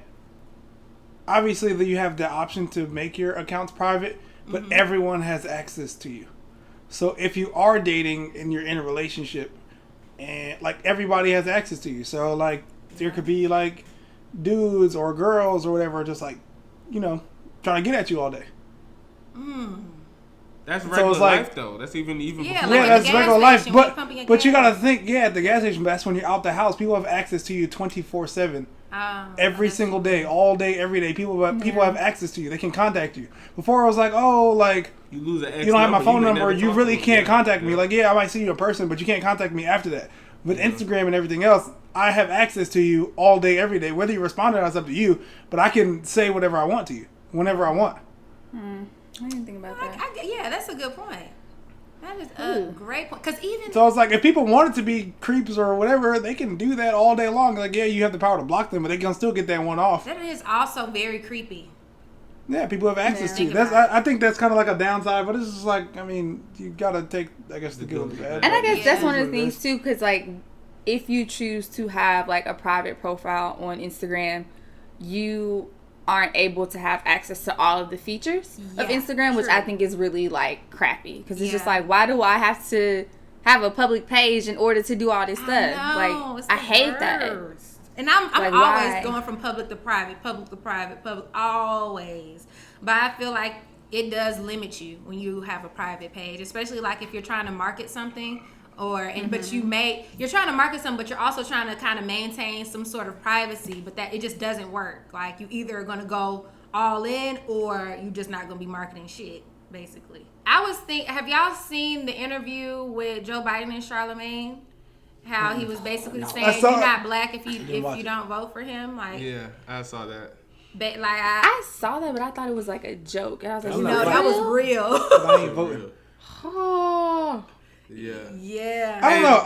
obviously that you have the option to make your accounts private, but everyone has access to you. So if you are dating and you're in a relationship, and like everybody has access to you, so like there could be like dudes or girls or whatever, just like, you know, trying to get at you all day.
That's regular life, though. That's even before.
That's regular life. But you gotta think, at the gas station, that's when you're out the house. People have access to you 24/7, every single day, all day, every day. People have access to you. They can contact you. Before I was like, you
lose an
you don't have my phone number. You really can't contact me. Like, I might see you in person, but you can't contact me after that. With Instagram and everything else, I have access to you all day, every day. Whether you respond or not, it's up to you. But I can say whatever I want to you, whenever I want.
I didn't think about that.
That's a good point. That is a great point. Because
so it's like if people wanted to be creeps or whatever, they can do that all day long. Like, you have the power to block them, but they can still get that one off.
That is also very creepy.
Yeah, people have access to you. I think that's kind of like a downside, but it's just like, you gotta take, I guess, the good with the bad.
And I guess that's one of the things too, because like, if you choose to have like a private profile on Instagram, you aren't able to have access to all of the features of Instagram, which I think is really like crappy because it's just like, why do I have to have a public page in order to do all this stuff? I hate that.
And I'm like, always going from public to private, always. But I feel like it does limit you when you have a private page, especially like if you're trying to market something. But you're trying to market something, but you're also trying to kind of maintain some sort of privacy, but that it just doesn't work. Like, you either are going to go all in or you're just not going to be marketing shit, basically. Have y'all seen the interview with Joe Biden and Charlamagne? How he was basically saying you're not black if you don't vote for him. Like,
yeah, I saw that.
But like
I saw that, but I thought it was like a joke, and I was like,
no, that was real.
I ain't voting.
Oh.
Yeah.
I don't know.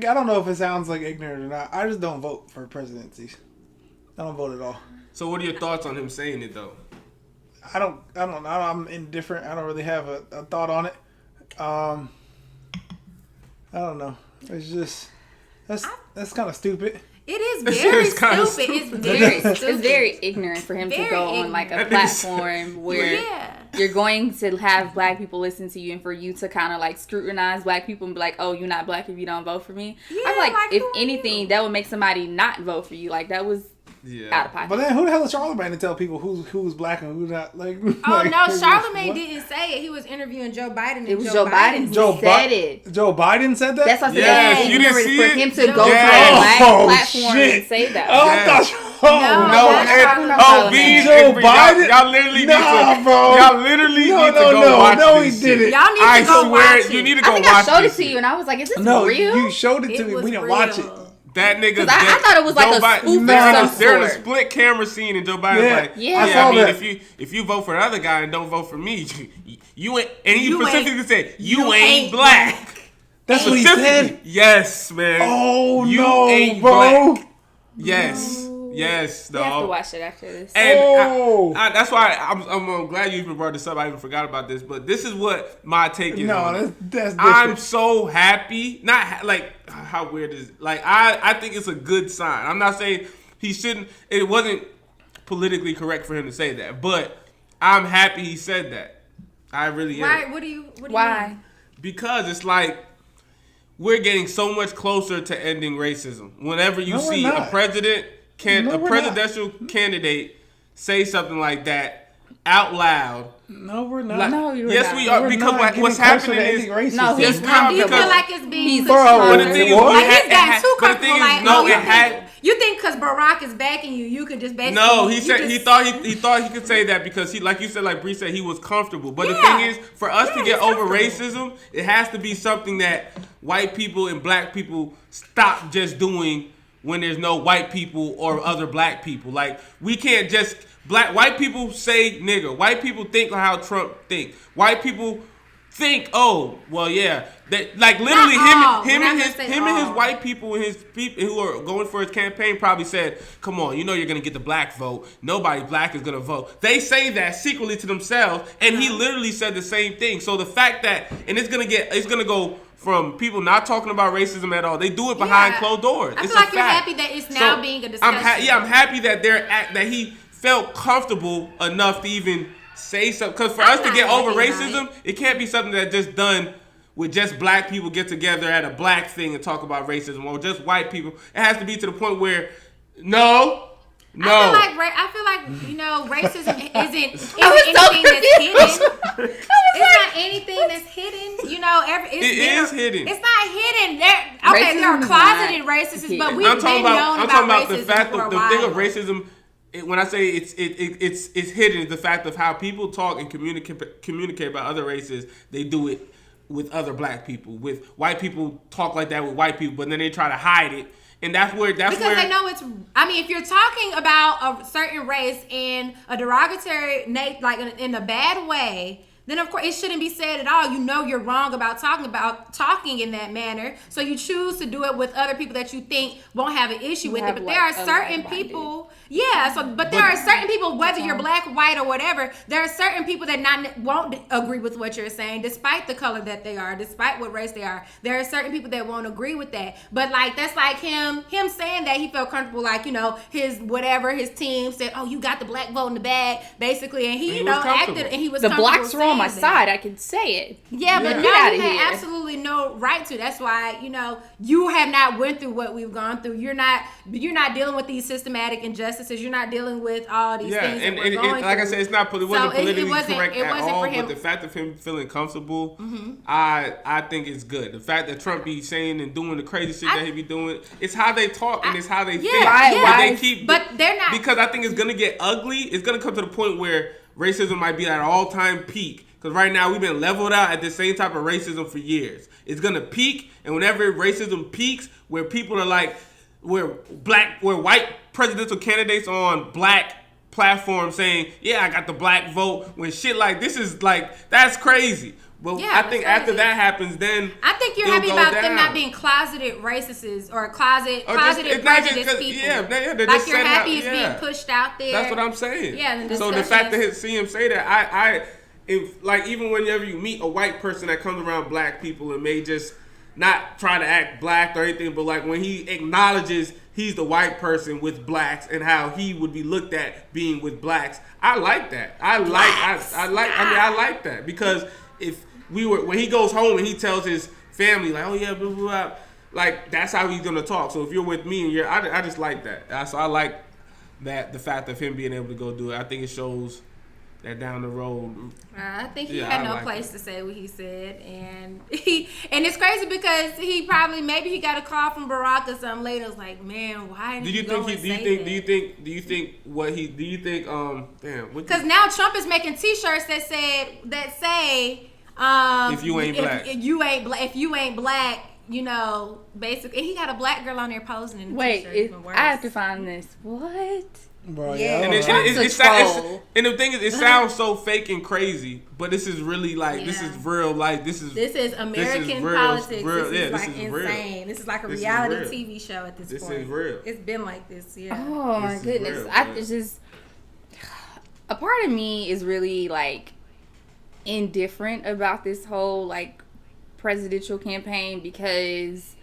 I don't know if it sounds like ignorant or not. I just don't vote for presidencies. I don't vote at all.
So what are your thoughts on him saying it though?
I don't know. I'm indifferent. I don't really have a thought on it. I don't know. It's just that's kind of stupid.
It is very stupid.
It's very ignorant for him to go on like a platform where you're going to have black people listen to you and for you to kind of like scrutinize black people and be like, oh, you're not black if you don't vote for me. Yeah, I feel like if anything, that would make somebody not vote for you. Like, that was out of pocket.
But then who the hell is Charlamagne to tell people who's black and who's not? Like,
no, Charlamagne didn't say it. He was interviewing Joe Biden.
It was Joe Biden who said it.
Joe Biden said that?
That's what I said.
Yes, you didn't see
for
it?
him to go to a black platform and say that.
Joe Biden?
Y'all literally need to go watch this.
He didn't.
Y'all need to go watch it.
You need to go watch it.
I think I showed it to you and I was like, is this real?
You showed it to me. We didn't watch it.
That nigga.
I thought it was like a spoof of some
They're in a
sort.
split camera scene, and Joe Biden's if you vote for the other guy and don't vote for me, you ain't. And he specifically said, you ain't black.
That's what he said.
Yes, man.
Oh
you
no,
ain't
bro.
Black. Yes. Yes,
You have to watch it after this.
And that's why I'm glad you even brought this up. I even forgot about this, but this is what my take is.
No, that's different.
I'm so happy. Not like how weird is like I think it's a good sign. I'm not saying he shouldn't. It wasn't politically correct for him to say that, but I'm happy he said that. I really am.
Why? What do you mean?
Because it's like we're getting so much closer to ending racism. Whenever you see a presidential candidate say something like that out loud.
No, we're not.
Like,
no, you're
yes,
not.
we are.
We're
Because what's happening is
no,
yes,
do you feel like it's being pushed
but the thing is,
like he's gotten too comfortable. Like,
no, it had.
You think because Barack is backing you, you could just basically.
No, he said he thought he could say that because he, like you said, like Bree said, he was comfortable. But the thing is, for us to get over racism, it has to be something that white people and black people stop just doing when there's no white people or other black people. Like we can't just white people say nigger. White people think how Trump think. White people think, oh, well, yeah. That like literally him and his white people and his people who are going for his campaign probably said, come on, you know you're gonna get the black vote. Nobody black is gonna vote. They say that secretly to themselves, and he literally said the same thing. So the fact that it's gonna go from people not talking about racism at all. They do it behind closed doors.
I feel like you're happy that it's now being a discussion.
I'm happy that that he felt comfortable enough to even say something. Because for us to get over racism, it can't be something that's just done with just black people get together at a black thing and talk about racism, or just white people. It has to be to the point where, no.
I feel like you know, racism isn't anything that's hidden. It's not anything that's hidden. You know,
it is hidden.
It's not hidden. There are closeted racists, but we've been known about racism
the thing of racism. When I say it's hidden, is the fact of how people talk and communicate about other races. They do it with other black people. With white people talk like that with white people, but then they try to hide it. And that's where they know
it's. I mean, if you're talking about a certain race in a derogatory, like in a bad way, then of course it shouldn't be said at all. You know you're wrong about talking in that manner, so you choose to do it with other people that you think won't have an issue with it. But there are certain people, but there are certain people, whether you're black, white, or whatever, there are certain people that won't agree with what you're saying, despite the color that they are, despite what race they are. There are certain people that won't agree with that. But like that's like him saying that he felt comfortable, like his team said, "Oh, you got the black vote in the bag," basically, and he acted and he was
the blacks were on my side. I can say it.
Yeah, but now you have absolutely no right to. That's why you have not went through what we've gone through. You're not dealing with these systematic injustices. You're not dealing with all these things that we're going
like
through.
I said, it wasn't politically correct at all. But the fact of him feeling comfortable, I think it's good. The fact that Trump be saying and doing the crazy shit that he be doing, it's how they talk and it's how they think.
But they're not,
because I think it's gonna get ugly. It's gonna come to the point where racism might be at an all-time peak. Because right now we've been leveled out at the same type of racism for years. It's gonna peak, and whenever racism peaks, where people are like, where white presidential candidates on black platforms saying, "Yeah, I got the black vote," when shit like this is like, that's crazy. But I think after that happens, then
I think you're happy about them not being closeted racists or closeted prejudiced people. Like you're happy it's being pushed out there.
That's what I'm saying.
Yeah.
So the fact that see him say that, if like even whenever you meet a white person that comes around black people and may just not try to act black or anything, but like when he acknowledges he's the white person with blacks and how he would be looked at being with blacks, I like that. I like that because when he goes home and he tells his family like, oh yeah, blah, blah, blah, like that's how he's gonna talk. So if you're with me and I just like that. So I like that, the fact of him being able to go do it. I think it shows that down the road.
I think he had no place to say what he said, and it's crazy because maybe he got a call from Barack or something later. It was like, man, why did you go and say that?
Do you think because
now Trump is making T-shirts that say
if you ain't black,
if you ain't black, basically, and he got a black girl on there posing in the T-shirt.
Wait, I have to find this. What?
Bro,
Yeah.
and
the thing is, it sounds so fake and crazy, but this is really like this is real life. This is
American politics. This is like insane. Real. This is like a reality TV show at this point. This is real. It's been like this, yeah.
Oh my goodness! It's just a part of me is really like indifferent about this whole like presidential campaign because.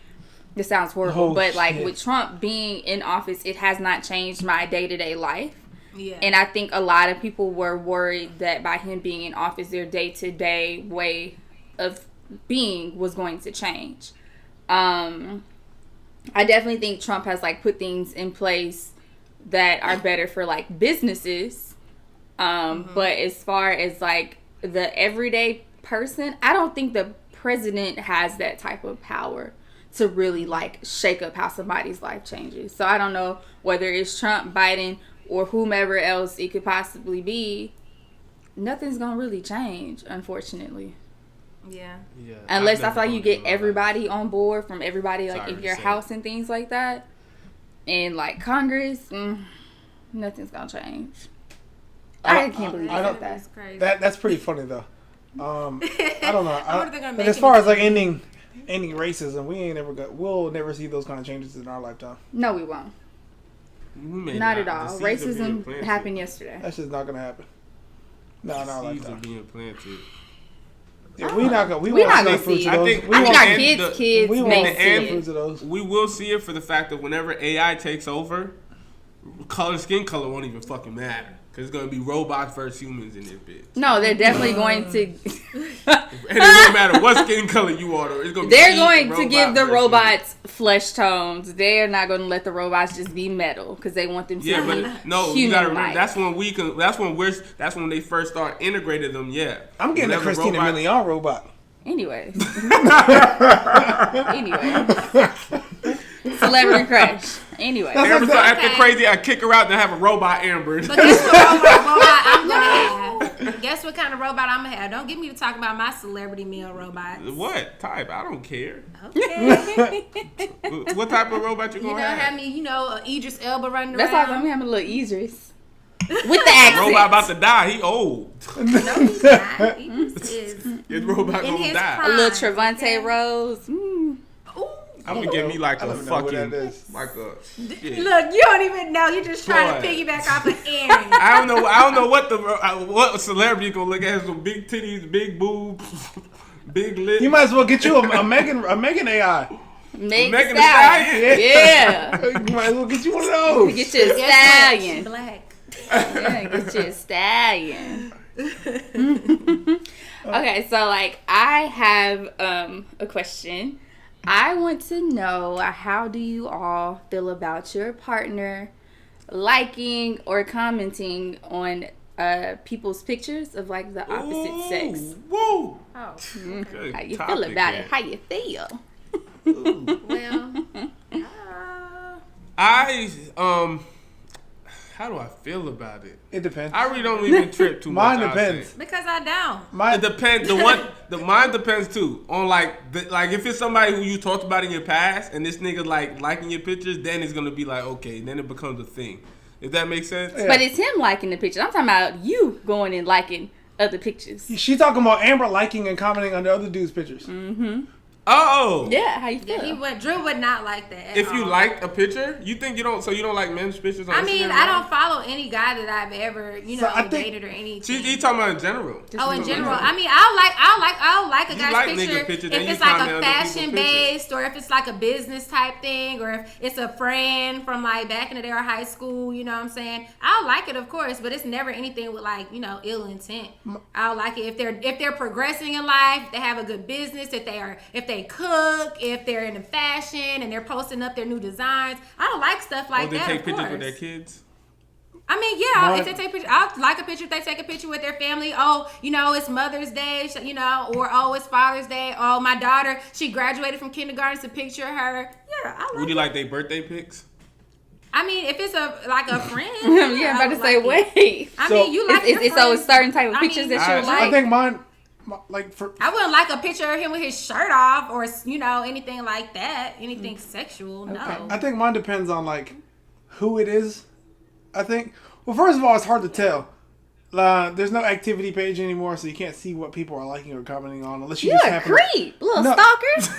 This sounds horrible, but like with Trump being in office, it has not changed my day-to-day life. Yeah. And I think a lot of people were worried that by him being in office, their day-to-day way of being was going to change. I definitely think Trump has like put things in place that are better for like businesses. But as far as like the everyday person, I don't think the president has that type of power to really like shake up how somebody's life changes. So I don't know whether it's Trump, Biden, or whomever else it could possibly be. Nothing's gonna really change, unfortunately.
Yeah.
Unless I feel like you get everybody on board from everybody like in your house and things like that, and like Congress, nothing's gonna change. I can't believe that.
That's pretty funny though. I don't know. But as far as like ending racism, we'll never see those kind of changes in our lifetime.
No, we won't. Not at all. Racism happened yesterday.
That's just not gonna happen. No, in our lifetime.
Being planted.
Yeah, we're not gonna see it.
I think our kids may see it.
We will see it for the fact that whenever AI takes over, skin color won't even fucking matter. Because it's going to be robots versus humans in this bitch.
No, they're definitely going to.
And it won't matter what skin color you are. It's gonna be
they're going to give the robots flesh tones. They're not going to let the robots just be metal because they want them to be
you got to remember that's when they first start integrating them. Yeah,
I'm getting a Christina Milian robot.
Anyway. Celebrity crush. Anyway.
After crazy, I kick her out and have a robot Amber.
But guess what robot I'm going to have? Guess what kind of robot I'm going to have? Don't get me to talk about my celebrity male robots.
What type? I don't care.
Okay.
What type of robot you going to have?
Have me, Idris Elba running around.
That's like I'm having a little Idris. With the accent.
Robot about to die. He old.
No, he's not. Idris is.
His robot gonna die.
Prime. A little Trevante Rose.
I'm gonna get me like a fucking
Look, you don't even know. You're just trying to piggyback off of Aaron.
I don't know what celebrity gonna look at some big titties, big boobs, big lips.
You might as well get you a Megan AI.
Megan Stallion. Yeah.
You might as well get you one of those.
Get you a stallion.
Black.
Yeah, get you a stallion. Okay, so like I have a question. I want to know, how do you all feel about your partner liking or commenting on people's pictures of like the opposite sex?
Woo!
Oh,
okay. How you feel about it? How you feel?
Well,
how do I feel about it?
It depends.
I really don't even trip too much.
Mine depends.
Because I don't.
It depends. Mine depends too. On like if it's somebody who you talked about in your past and this nigga like liking your pictures, then it's gonna be like okay, then it becomes a thing. If that makes sense.
Yeah.
But it's him liking the pictures. I'm talking about you going and liking other pictures.
She talking about Amber liking and commenting on the other dude's pictures.
Mm-hmm.
Oh.
Yeah, how you feel?
Drew would not like that.
If you liked a picture, you think you don't like men's pictures on Instagram?
I mean, I don't follow any guy that I've ever, dated or anything.
He's talking about in general.
In general. I mean, I'll like a guy's picture if it's like a fashion based or if it's like a business type thing or if it's a friend from like back in the day or high school, you know what I'm saying? I'll like it, of course, but it's never anything with like, ill intent. I'll like it if they're progressing in life, they have a good business, if they cook, if they're into fashion and they're posting up their new designs. I don't like stuff like that.
They take pictures with their kids?
I mean, yeah, if they take pictures, I'll like a picture if they take a picture with their family. Oh, it's Mother's Day, or it's Father's Day. Oh, my daughter, she graduated from kindergarten. It's a picture of her. Yeah, I like
Would you like their birthday pics?
I mean, if it's a friend.
Yeah, I'm about to say, wait.
I mean, you like
it's always certain type of pictures that you like.
I think mine.
I wouldn't like a picture of him with his shirt off or anything like that, anything sexual. No,
I think mine depends on like who it is. I think. Well, first of all, it's hard to tell. There's no activity page anymore, so you can't see what people are liking or commenting on unless you just happen.
Creep, little stalker.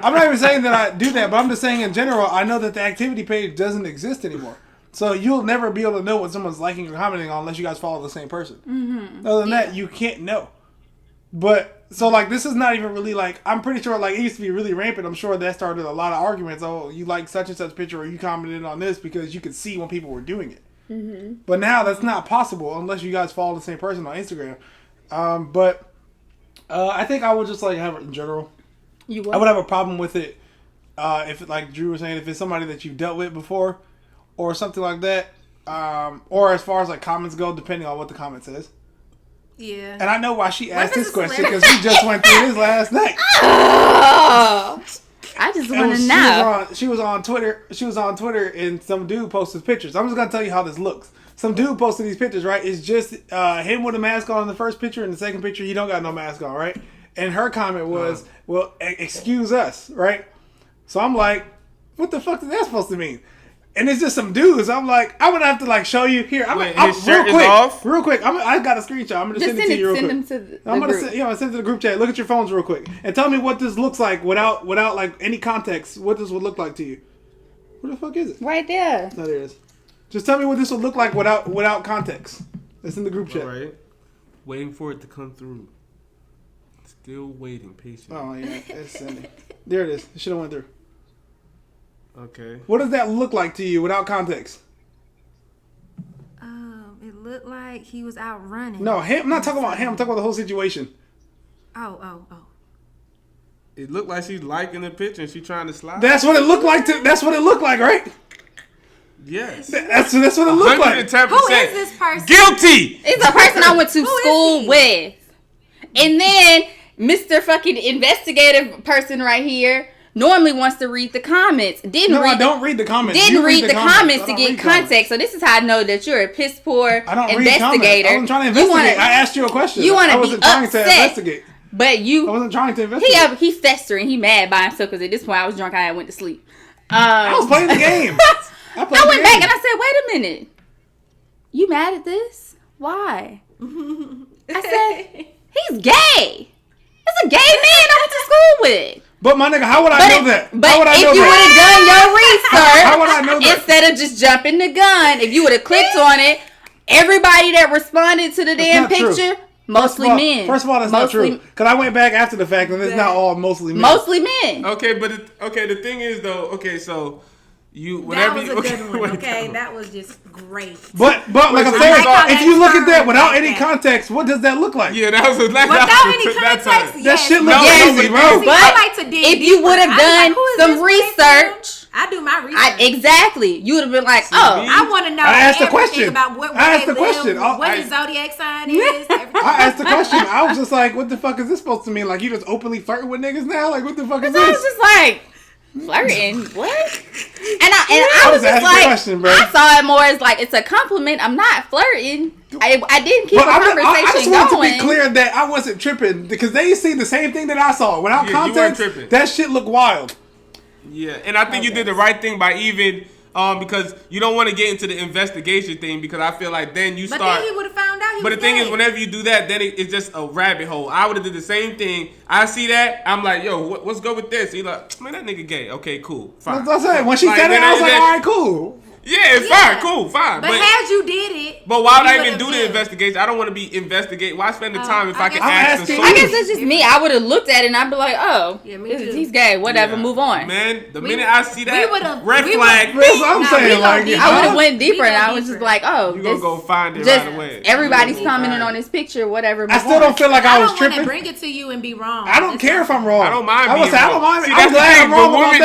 I'm not even saying that I do that, but I'm just saying in general, I know that the activity page doesn't exist anymore. So you'll never be able to know what someone's liking or commenting on unless you guys follow the same person. Mm-hmm. Other than that, you can't know. But so like this is not even really like, I'm pretty sure like it used to be really rampant. I'm sure that started a lot of arguments. Oh, you like such and such picture, or you commented on this because you could see when people were doing it. Mm-hmm. But now that's not possible unless you guys follow the same person on Instagram. But I think I would just like have it in general. I would have a problem with it if, like Drew was saying, if it's somebody that you've dealt with before or something like that. Or as far as like comments go, depending on what the comment says. Yeah. And I know why she asked this question because we just went through this last night.
Oh. I just want to know.
She was on Twitter. And some dude posted pictures. I'm just gonna tell you how this looks. Some dude posted these pictures, right? It's just him with a mask on in the first picture, and the second picture he don't got no mask on, right? And her comment was, "Well, excuse us," right? So I'm like, "What the fuck is that supposed to mean?" And it's just some dudes. I'm like, I would have to like show you here.
His shirt is off?
Real quick. I got a screenshot. I'm gonna send it to you real quick.
Send them to the
I'm gonna
group.
send it to the group chat. Look at your phones real quick and tell me what this looks like without like any context. What this would look like to you. Where the fuck is it?
Right there.
No, there it is. Just tell me what this would look like without context. It's in the group chat.
All right. Waiting for it to come through. Still waiting patiently.
Oh yeah, it's sending. There it is. It should have went through.
Okay.
What does that look like to you without context?
It looked like he was out running.
No, him. I'm not talking about him. I'm talking about the whole situation.
Oh.
It looked like she's liking the picture and she's trying to slide.
That's what it looked like. That's what it looked like, right?
Yes.
That's what it looked like.
110%.
Who is this person?
Guilty.
It's a person I went to school with. And then Mr. fucking investigative person right here normally wants to read the comments.
I don't read the comments.
Didn't read the comments to get context. So this is how I know that you're a piss poor investigator.
I wasn't trying to investigate. I asked you a question. I wasn't trying to investigate.
But I
wasn't trying to investigate.
He festering. He mad by himself because at this point I was drunk. I went to sleep.
I was playing the game.
I went back and I said, wait a minute. You mad at this? Why? I said, he's gay. It's a gay man I went to school with.
But my nigga, how would I know that?
But if you would have done your research,
how would I know that?
Instead of just jumping the gun, if you would have clicked on it, everybody that responded to the damn picture, mostly men.
First of all, that's not true. Because I went back after the fact, and it's not all mostly men.
Mostly men.
Okay, but the thing is though. Okay, so.
That was a good one. Okay, that was just great.
But like I'm saying, if you look at that without any context, what does that look like?
Yeah, that was without
any context.
That shit looks crazy, bro.
But
I like to dig
if you would have done some research,
I do my research.
Exactly, you would have been like, oh,
I want to know.
I asked the question
about what
I asked the question.
What his zodiac sign is.
I asked the question. I was just like, what the fuck is this supposed to mean? Like you just openly flirting with niggas now? Like what the fuck is this?
I was just like. Flirting? What? And I was just like, I saw it more as like it's a compliment. I'm not flirting. I didn't keep a conversation
I just
going.
want to be clear that I wasn't tripping because they see the same thing that I saw without context. That shit looked wild.
Yeah, and I think you did the right thing by even because you don't want to get into the investigation thing because I feel like then you start.
But then he would have found out.
But the thing is, whenever you do that, then it's just a rabbit hole. I would have did the same thing. I see that, I'm like, yo, what's good with this? He's like, man, that nigga gay. Okay, cool, fine.
That's what I'm saying. When she said it, I was like, all right, cool.
Yeah, it's fine, cool, fine.
But had you did it,
but why would I even do the investigation? I don't want to be investigating. Why spend the time if I can ask the source?
I guess it's just me. I would have looked at it and I'd be like, oh, he's gay. Whatever, move on.
Man, the minute I see that red flag,
that's what I'm saying.
I would have went deeper and I was just like, oh,
you gonna go find it right away.
Everybody's commenting on this picture, whatever.
I still don't feel like I was tripping.
I don't want to bring it to you and be wrong.
I don't care if I'm wrong.
I don't mind being wrong.
I don't mind. I'm glad I'm wrong about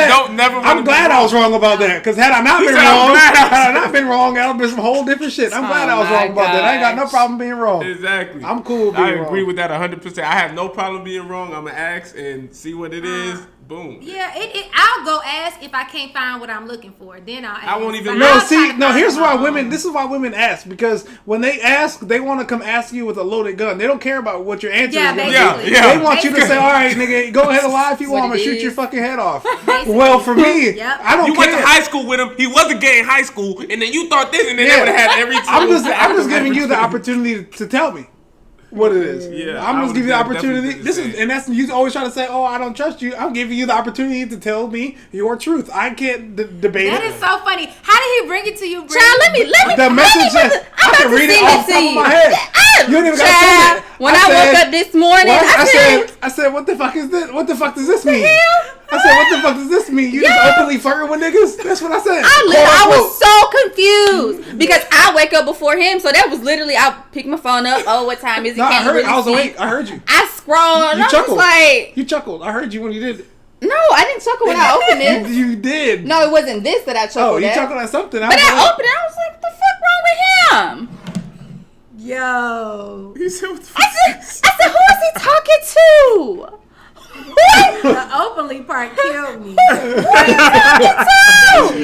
that. I'm glad I was wrong about that because had I not been wrong, that would be some whole different shit. I'm glad I was wrong about that. I ain't got no problem being wrong.
Exactly.
I'm cool being wrong.
I agree with that 100%. I have no problem being wrong. I'm going to ask and see what it is. Boom.
Yeah, I'll go ask if I can't find what I'm looking for. Then I'll ask.
I won't even.
Here's why women. This is why women ask, because when they ask, they want to come ask you with a loaded gun. They don't care about what your answer is. They want you to say, "All right, nigga, go ahead and lie if you want. I'm gonna shoot your fucking head off." Well, for me, I don't.
You went to high school with him. He wasn't gay in high school, and then you thought this, and then they would have had every.
I'm just giving you the opportunity to tell me what it is.
Yeah,
I'm just giving you the opportunity. That's you always trying to say, "Oh, I don't trust you." I'm giving you the opportunity to tell me your truth. I can't debate it.
That is so funny. How did he bring it to you, Brie?
Child, let me.
The message. I can read it off the top of my head. You don't even gotta say it.
When I woke up this morning,
I said, "What the fuck is this? What the fuck does this mean?" I said, "What the fuck does this mean? You just openly flirting with niggas?" That's what I said.
I was so confused because I wake up before him, so that was literally I pick my phone up. Oh, what time is it?
No, I was awake. I heard you.
I scrolled.
You chuckled.
Like,
you chuckled. I heard you when you did it.
No, I didn't chuckle when I opened it.
You did.
No, it wasn't this that I chuckled.
Oh, you chuckled at something.
But I opened it. I was like, "What the fuck wrong with him?"
Yo.
He said, "What the fuck?"
I said, "Who is he talking to?"
The openly part killed me.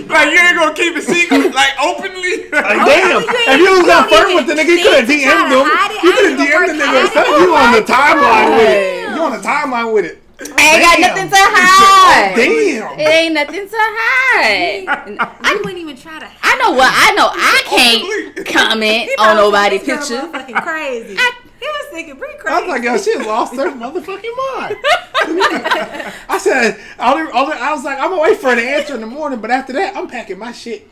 Like, you ain't gonna keep it secret, like, openly?
Like, damn. If you was gonna flirt with the nigga, you could have DM'd him. You could have DM'd the nigga. You on the timeline with it. You on the timeline with it.
I ain't got nothing to hide.
Damn.
It ain't nothing to hide.
I wouldn't even try to hide.
I know what. I know I can't comment on nobody's picture.
Fucking crazy. He was thinking pretty crazy.
I was like, yo, she lost her motherfucking mind. I said, I was like, I'm gonna wait for the answer in the morning, but after that, I'm packing my shit.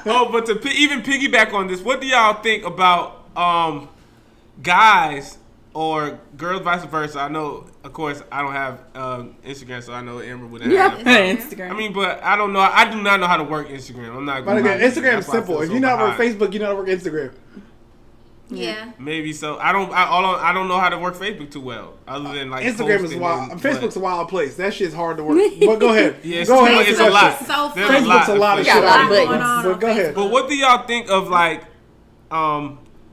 Oh, but to even piggyback on this, what do y'all think about guys or girls, vice versa? I know, of course, I don't have Instagram, so I know Amber wouldn't have
Instagram.
I mean, but I don't know. I do not know how to work Instagram. I'm not.
But again, Instagram is simple. If you know how to work Facebook, you know how to work Instagram.
Yeah.
Maybe so. I don't know how to work Facebook too well. Other than like
Instagram is wild. Facebook's a wild place. That shit's hard to work. But go ahead.
Yeah,
go ahead.
It's a lot.
So
Facebook's a lot of shit. But go ahead.
But what do y'all think of like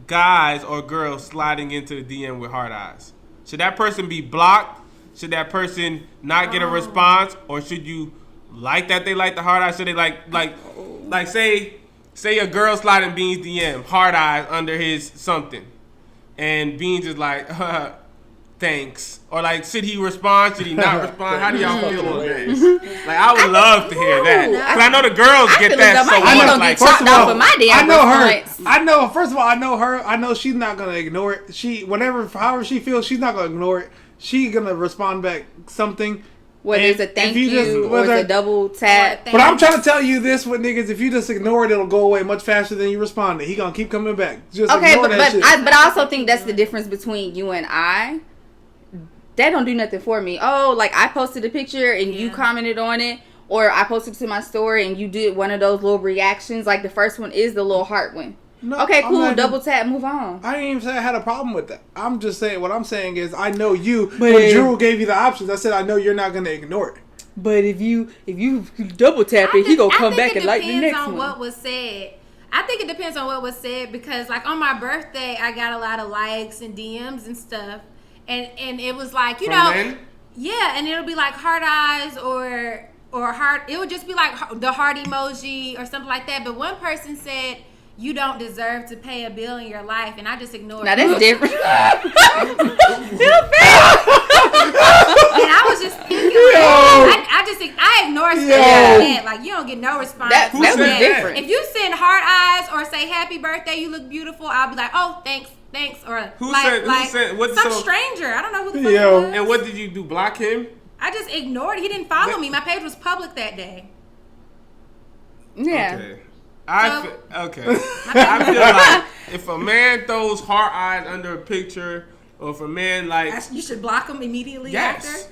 guys or girls sliding into the DM with hard eyes? Should that person be blocked? Should that person not get a response? Or should you like that they like the hard eyes? Should they like say a girl sliding Beans DM, hard eyes under his something, and Beans is like, thanks. Or like, should he respond? Should he not respond? How do y'all feel on that? Like, I would love to hear that. Because I know the girls get that so much. Like,
first of all,
I know her. First of all, I know her. I know she's not going to ignore it. However she feels, she's not going to ignore it. She's going to respond back something.
Whether it's a thank you or it's a double tap.
But I'm trying to tell you this with niggas, if you just ignore it, it'll go away much faster than you responded. He gonna keep coming back. Just ignore that shit.
But I also think that's the difference between you and I. That don't do nothing for me. Oh, like I posted a picture and you commented on it, or I posted to my story and you did one of those little reactions. Like the first one is the little heart one. No, okay, cool. Double tap, move on.
I didn't even say I had a problem with that. I'm just saying, what I'm saying is, I know you. When Drew gave you the options, I said I know you're not going to ignore it.
But if you double tap it, he gonna come back and like the next one.
I think it depends on what was said. I think it depends on what was said because, like, on my birthday, I got a lot of likes and DMs and stuff, and it was like, you know, yeah, and it'll be like heart eyes or heart. It would just be like the heart emoji or something like that. But one person said, "You don't deserve to pay a bill in your life," and I just ignored it.
Now that's different.
And I was just thinking, I ignored stuff like that. Like, you don't get no response.
That was different.
If you send heart eyes or say happy birthday, you look beautiful, I'll be like, oh, thanks. Or
who said
some stranger. I don't know who the fuck it was.
And what did you do? Block him?
I just ignored it. He didn't follow me. My page was public that day.
Yeah.
Okay. I feel like if a man throws heart eyes under a picture, or if a man like,
you should block him immediately after.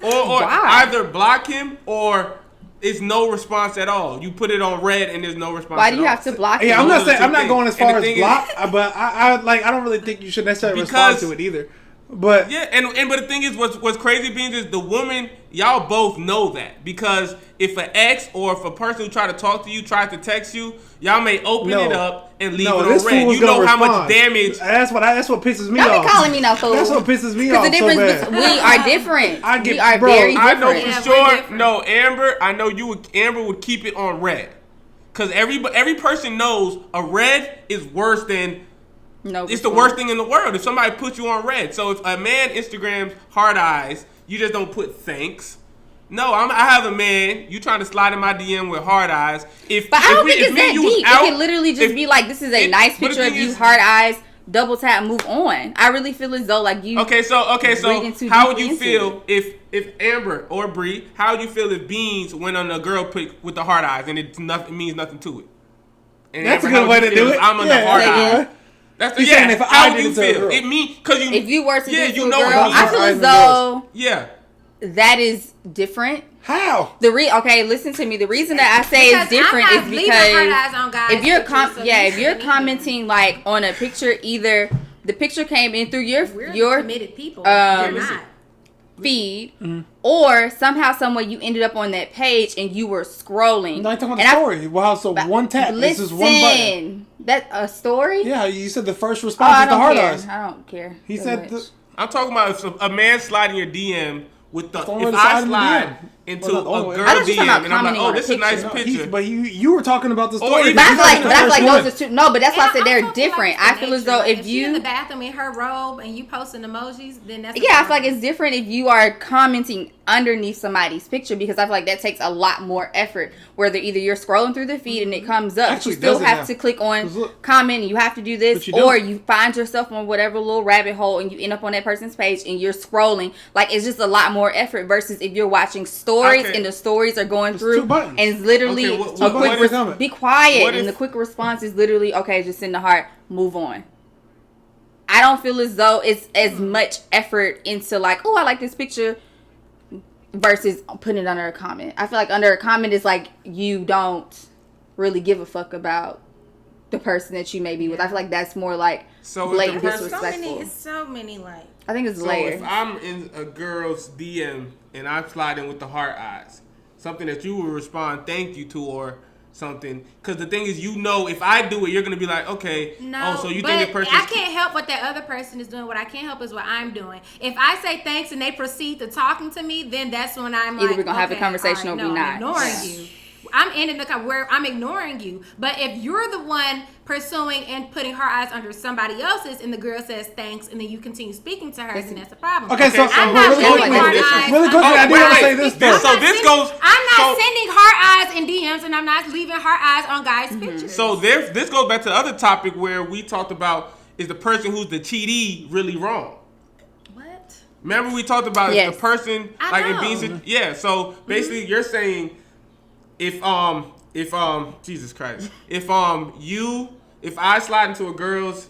Or either block him or it's no response at all. You put it on red and there's no response.
Why do you have to block him?
Yeah, I'm not saying I'm not going as far as block, but I don't really think you should necessarily respond to it either. But
yeah, but the thing is, what's crazy being is the woman. Y'all both know that because if an ex or if a person who tried to talk to you tries to text you, y'all may open it up and leave it on red. You know how much damage.
That's what pisses me
off.
Don't
be calling me no fool.
That's what pisses me off.
The difference we are different. We are very different.
I know for sure. No, Amber. I know Amber would keep it on red because every person knows a red is worse than. No, it's the worst thing in the world if somebody puts you on red. So if a man Instagrams hard eyes, you just don't put thanks. No, I have a man. You trying to slide in my DM with hard eyes?
But I don't think it's that deep. It can literally just be like, this is a nice picture of you, hard eyes. Double tap, move on. I really feel as though like you.
Okay, so how would you feel if Amber or Bree? How would you feel if Beans went on a girl pic with the hard eyes and it means nothing to it? And
that's Amber, a good way to do it.
I'm on the hard eyes. That's the
saying if
how would you feel? It mean because you
if you were to do to a girl, I feel as though that is different.
How?
Okay, listen to me. The reason that I say it's different is because if you're commenting like on a picture, either the picture came in through your
committed people. You're not.
Feed, or somehow, some way you ended up on that page and you were scrolling.
No, I'm talking about the story. Wow, so one tap. This is one button.
That a story?
Yeah, you said the first response is the hard eyes.
I don't care.
He said,
I'm talking about if a man sliding your DM with the. If I slide into a girl DM and I'm like, oh, this is a nice picture.
But you were talking about the story.
But I feel like those are two. No, but that's why I said they're different. I feel as though if you
in the bathroom in her robe and you posting emojis, then that's
I feel like it's different if you are commenting underneath somebody's picture because I feel like that takes a lot more effort. Whether either you're scrolling through the feed and it comes up, actually, you still have to click on comment and you have to do this, or you find yourself on whatever little rabbit hole and you end up on that person's page and you're scrolling. Like it's just a lot more effort versus if you're watching stories and the stories are going through and it's literally a quick be quiet and the quick response is literally just send the heart, move on. I don't feel as though it's as much effort into like, oh, I like this picture versus putting it under a comment. I feel like under a comment is like you don't really give a fuck about the person that you may be with. I feel like that's more like blatant disrespectful.
So many like.
I think it's layered.
So if I'm in a girl's DM and I'm sliding with the heart eyes, something that you will respond thank you to or something, because the thing is, if I do it, you're gonna be like, okay, so you think the person?
I can't help what that other person is doing. What I can't help is what I'm doing. If I say thanks and they proceed to talking to me, then that's when I'm
either we're gonna have a conversation or we're not.
I'm ignoring you. I'm ending where I'm ignoring you. But if you're the one pursuing and putting her eyes under somebody else's, and the girl says thanks, and then you continue speaking to her, then that's a problem.
Okay, so I'm not really quickly, I do want to say this though.
I'm not sending heart eyes in DMs, and I'm not leaving heart eyes on guys' pictures.
So this goes back to the other topic where we talked about is the person who's the cheatee really wrong?
What?
Remember we talked about the person like it being So basically, you're saying. If Jesus Christ, if I slide into a girl's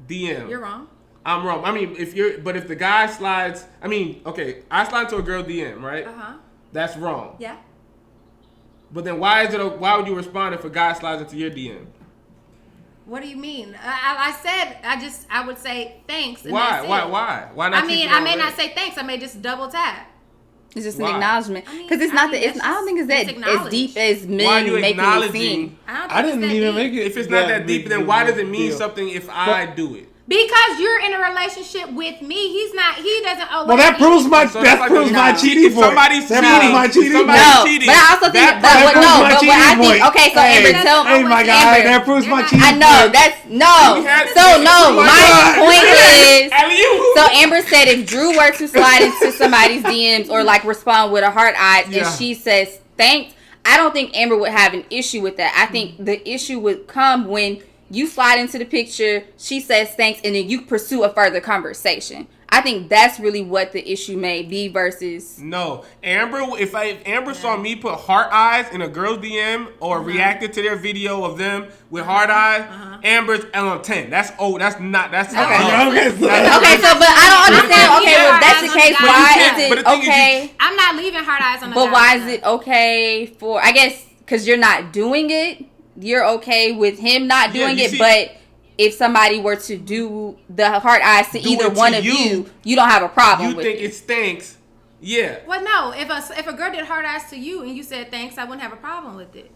DM,
you're wrong.
I'm wrong. I mean, if the guy slides, I slide into a girl DM, right? That's wrong.
Yeah.
But then why would you respond if a guy slides into your DM?
What do you mean? I would say thanks. And
why? Why not?
I may not say thanks. I may just double tap.
It's just an acknowledgement because I don't think it's that as deep as men making it seem.
I didn't even make it.
If it's not that deep, then why does it mean something if I do it?
Because you're in a relationship with me. He's not. He doesn't owe.
Well, that proves my cheating point.
Somebody's cheating.
But I also think okay. So Amber, tell me.
Hey, my God, that proves my cheating.
I know that's no. So no, my point is. So Amber said if Drew were to slide into somebody's DMs or like respond with a heart eye and she says thanks, I don't think Amber would have an issue with that. I think the issue would come when you slide into the picture, she says thanks, and then you pursue a further conversation. I think that's really what the issue may be versus...
No. Amber, if Amber saw me put heart eyes in a girl's DM or reacted to their video of them with heart eyes, Amber's on 10. That's not... That's
okay. Okay, so, but I don't understand. Okay, well, if that's the case, why is it okay?
I'm not leaving heart eyes on the
But why is it okay for... I guess because you're not doing it, you're okay with him not doing it, but... if somebody were to do the heart eyes to either one of you, you don't have a problem with it.
You think it stinks. Yeah.
Well, no. If a girl did hard eyes to you and you said thanks, I wouldn't have a problem with it.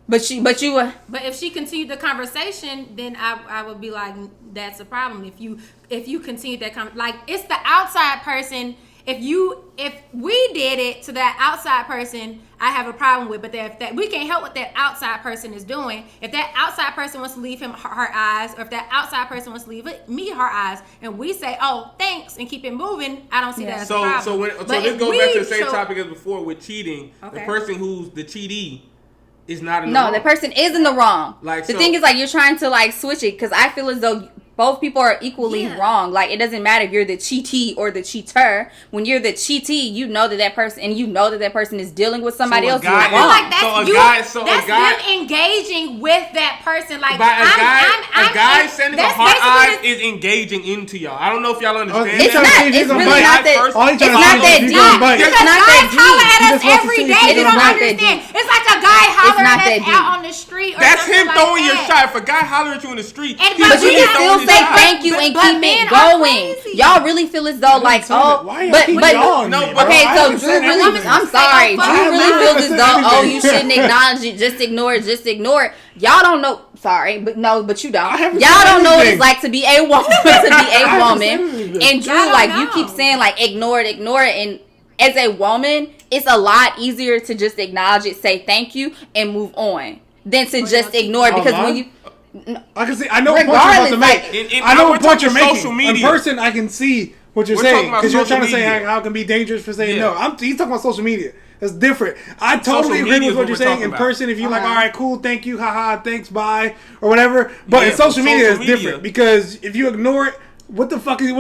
But
if she continued the conversation, then I would be like, that's a problem. If you continued that like, it's the outside person. If we did it to that outside person, I have a problem with. But that we can't help what that outside person is doing. If that outside person wants to leave him her eyes, or if that outside person wants to leave me her eyes, and we say, "Oh, thanks," and keep it moving, I don't see that as a problem.
So this goes back to the same topic as before with cheating. Okay. The person who's the cheatee is not in the wrong.
No, the person is in the wrong. Like, the thing is, like, you're trying to like switch it, because I feel as though both people are equally wrong. Like, it doesn't matter if you're the cheatee or the cheater. When you're the cheatee, you know that person, and you know that person is dealing with somebody else.
I feel like that's them engaging with that person. Like,
a guy sending a heart eyes is engaging into y'all. I don't know if y'all understand.
It's not. It's really not that. It's not that deep.
It's not that deep. Holler at us every day. You don't understand. It's like a guy hollering at us out on the street.
That's him throwing your shot. If a guy hollering at you in the street,
but you can still say thank you and keep it going. Y'all really feel as though like, okay, so Drew really, I'm sorry, Drew really feels as though, you shouldn't acknowledge it, just ignore it. Y'all don't know. Sorry, but you don't. Y'all don't know what it's like to be a woman. And Drew, like, you keep saying like ignore it, and as a woman, it's a lot easier to just acknowledge it, say thank you, and move on than to just ignore it, because when you.
I can see. I know what point you're about to make. I know what point you're making. In person, I can see what you're saying, because you're trying to say how it can be dangerous for saying no. He's talking about social media. That's different. I totally agree with what you're saying. In person, if you're like, all right, cool, thank you, haha, thanks, bye, or whatever. But in social media, it's different, because if you ignore it, what the fuck is he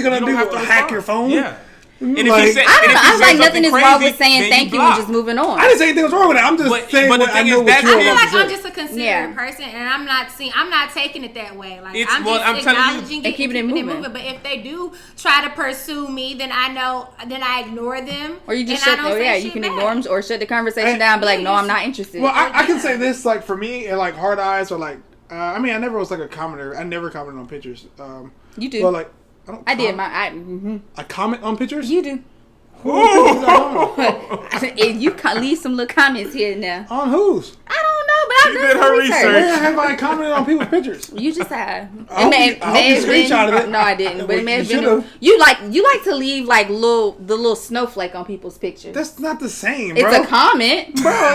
gonna do? Hack your phone?
Yeah.
And I don't know. I was like, nothing is wrong with saying thank you and just moving on.
I didn't say anything was wrong with it. I'm just saying what I know what you're
I feel like I'm just a considerate person, and I'm not taking it that way. Like, I'm just acknowledging it and keeping it moving. But if they do try to pursue me, then I ignore them.
Or you just you can ignore them or shut the conversation down and be like, no, I'm not interested.
Well, I can say this, like, for me, and like hard eyes, or like, I never was like a commenter. I never commented on pictures.
You do.
Well, like,
I did.
I comment on pictures?
You do. You can leave some little comments here now.
On whose?
I don't know, but I've done some research.
Where have I commented on people's pictures?
You just have.
I hope you screenshotted it.
No, I didn't. But it may have been. You like to leave like the little snowflake on people's pictures.
That's not the same, bro.
It's a comment,
bro.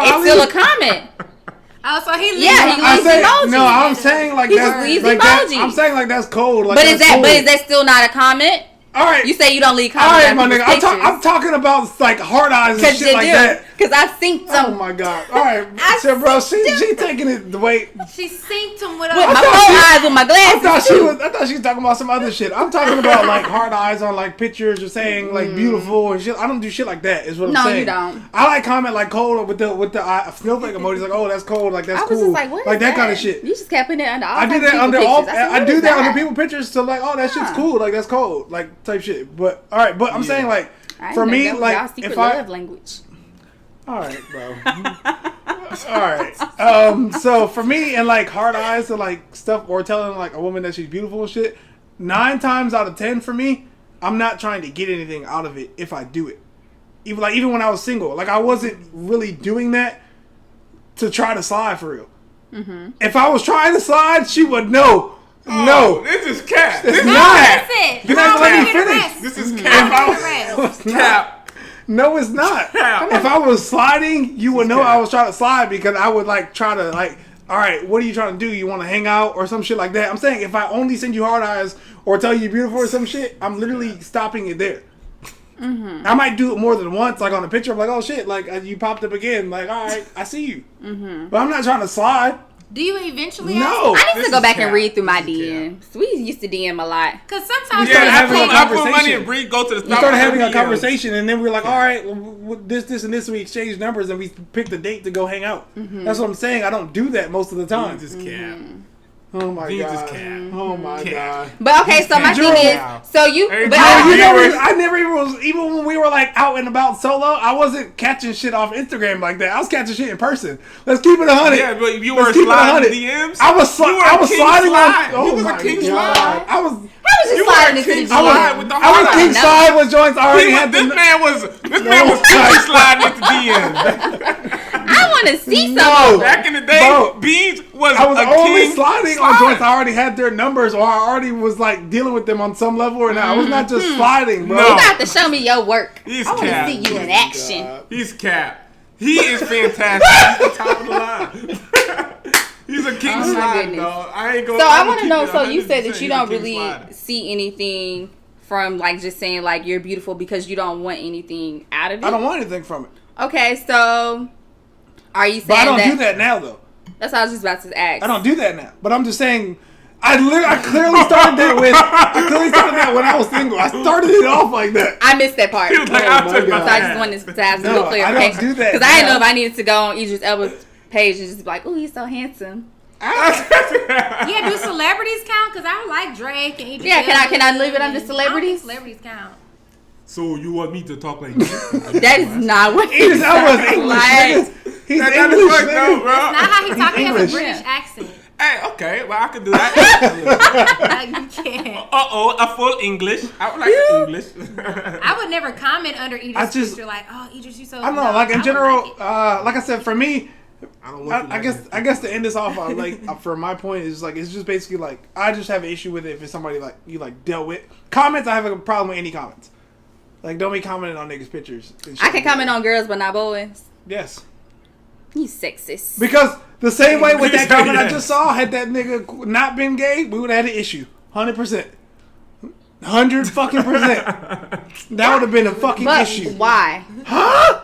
It's still a comment.
Oh, so he leaves.
Yeah, he leaves emojis.
No, I'm saying like that. I'm saying like that's cold. Like,
but is that still not a comment?
All right.
You say you don't leave comments.
All right, my nigga. I'm talking about like hard eyes and shit like that.
Because I synced them.
Oh my god. All right, so bro, she taking it the way.
She synced them with
my whole eyes with my glasses.
I thought she was talking about some other shit. I'm talking about like hard eyes on like pictures or saying like beautiful and shit. I don't do shit like that. Is what I'm saying.
No, you don't.
I like comment like cold with the snowflake emojis. Like, oh, that's cold. Like, that's cool.
I was just like, what is
like that kind of shit.
You just kept putting it under all.
I do that under all. I do that under people pictures to like, oh, that shit's cool. Like, that's cold. Like, type shit. But all right, but I'm saying like for me, like if
love language.
All right, bro. All right. So for me, and like hard eyes and like stuff, or telling like a woman that she's beautiful and shit, 9 times out of 10 for me, I'm not trying to get anything out of it if I do it. Even when I was single, like I wasn't really doing that to try to slide for real. Mm-hmm. If I was trying to slide, she would know.
Oh,
no,
this is cap.
This is
not.
That's it.
You're not letting me finish.
This is cap.
It's cap. No, it's not. If I was sliding, you would know I was trying to slide, because I would like try to like, all right, what are you trying to do? You want to hang out or some shit like that? I'm saying if I only send you hard eyes or tell you you're beautiful or some shit, I'm literally stopping it there. Mm-hmm. I might do it more than once, like on a picture. I'm like, oh shit, like you popped up again. Like, all right, I see you. Mm-hmm. But I'm not trying to slide.
Do you eventually?
No.
I need to go back and read through my DMs. We used to DM a lot.
Because sometimes
I put money and go to the
We started having a conversation, and then we were like, all right, this and this, we exchanged numbers, and we picked a date to go hang out. Mm-hmm. That's what I'm saying. I don't do that most of the time.
Just cap.
Oh my
Beans
god.
is cap.
Oh my god.
But okay, so my thing is, so you, but
I never even was, even when we were like out and about solo, I wasn't catching shit off Instagram like that. I was catching shit in person. Let's keep it 100.
Yeah, but you were sliding DMs.
I was sliding on.
Oh my god.
I was.
How was you sliding into the DM?
I was king slide with joints already.
This man was sliding into DMs.
I want to see some.
Back in the day, Beans was
I was only
king
sliding on joints. I already had their numbers, or I already was like dealing with them on some level or not. I was not just sliding, bro.
You got to show me your work.
He's
I want to
cap.
see you in action.
He's cap. He is fantastic. He's the top of the line. He's a king slide, dog. I ain't gonna.
So I want to know. So you said that you don't really see anything from like just saying like you're beautiful because you don't want anything out of it.
I don't want anything from it.
Okay, so are you saying
But I don't do that now, though.
That's what I was just about to ask.
I don't do that now. But I'm just saying, I clearly started that when I was single. I started it off like that.
I missed that part.
He was like,
so I just wanted to have some clarification.
I don't do that.
Because I didn't know if I needed to go on Idris Elba's page and just be like, "Oh, he's so handsome."
Yeah, do celebrities count? Because I like Drake and Idris
Yeah,
Elba.
can I leave it under celebrities?
Celebrities count.
So you want me to talk like this?
That is not what
Idris Elba is English.
like.
He's
That's
English,
fucked up, bro.
That's not how he talking. He has a
English.
British accent.
Hey, okay, well I can do that.
Like, you can't.
A full English. I would like English.
I would never comment under Idris'
just-
picture like, "Oh, Idris, you so."
I don't know. Like in
would
general,
like it.
like I said, for me,
I don't want
I guess to end this off, for my point is like it's just basically like I just have an issue with it if it's somebody like you like dealt with comments. I have a problem with any comments. Like don't be commenting on niggas' pictures.
I can comment on girls, but not boys.
Yes.
You sexist.
Because the same way with that comment I just saw, had that nigga not been gay, we would have had an issue. 100%. 100 fucking percent. That would have been a fucking issue.
Why?
Huh?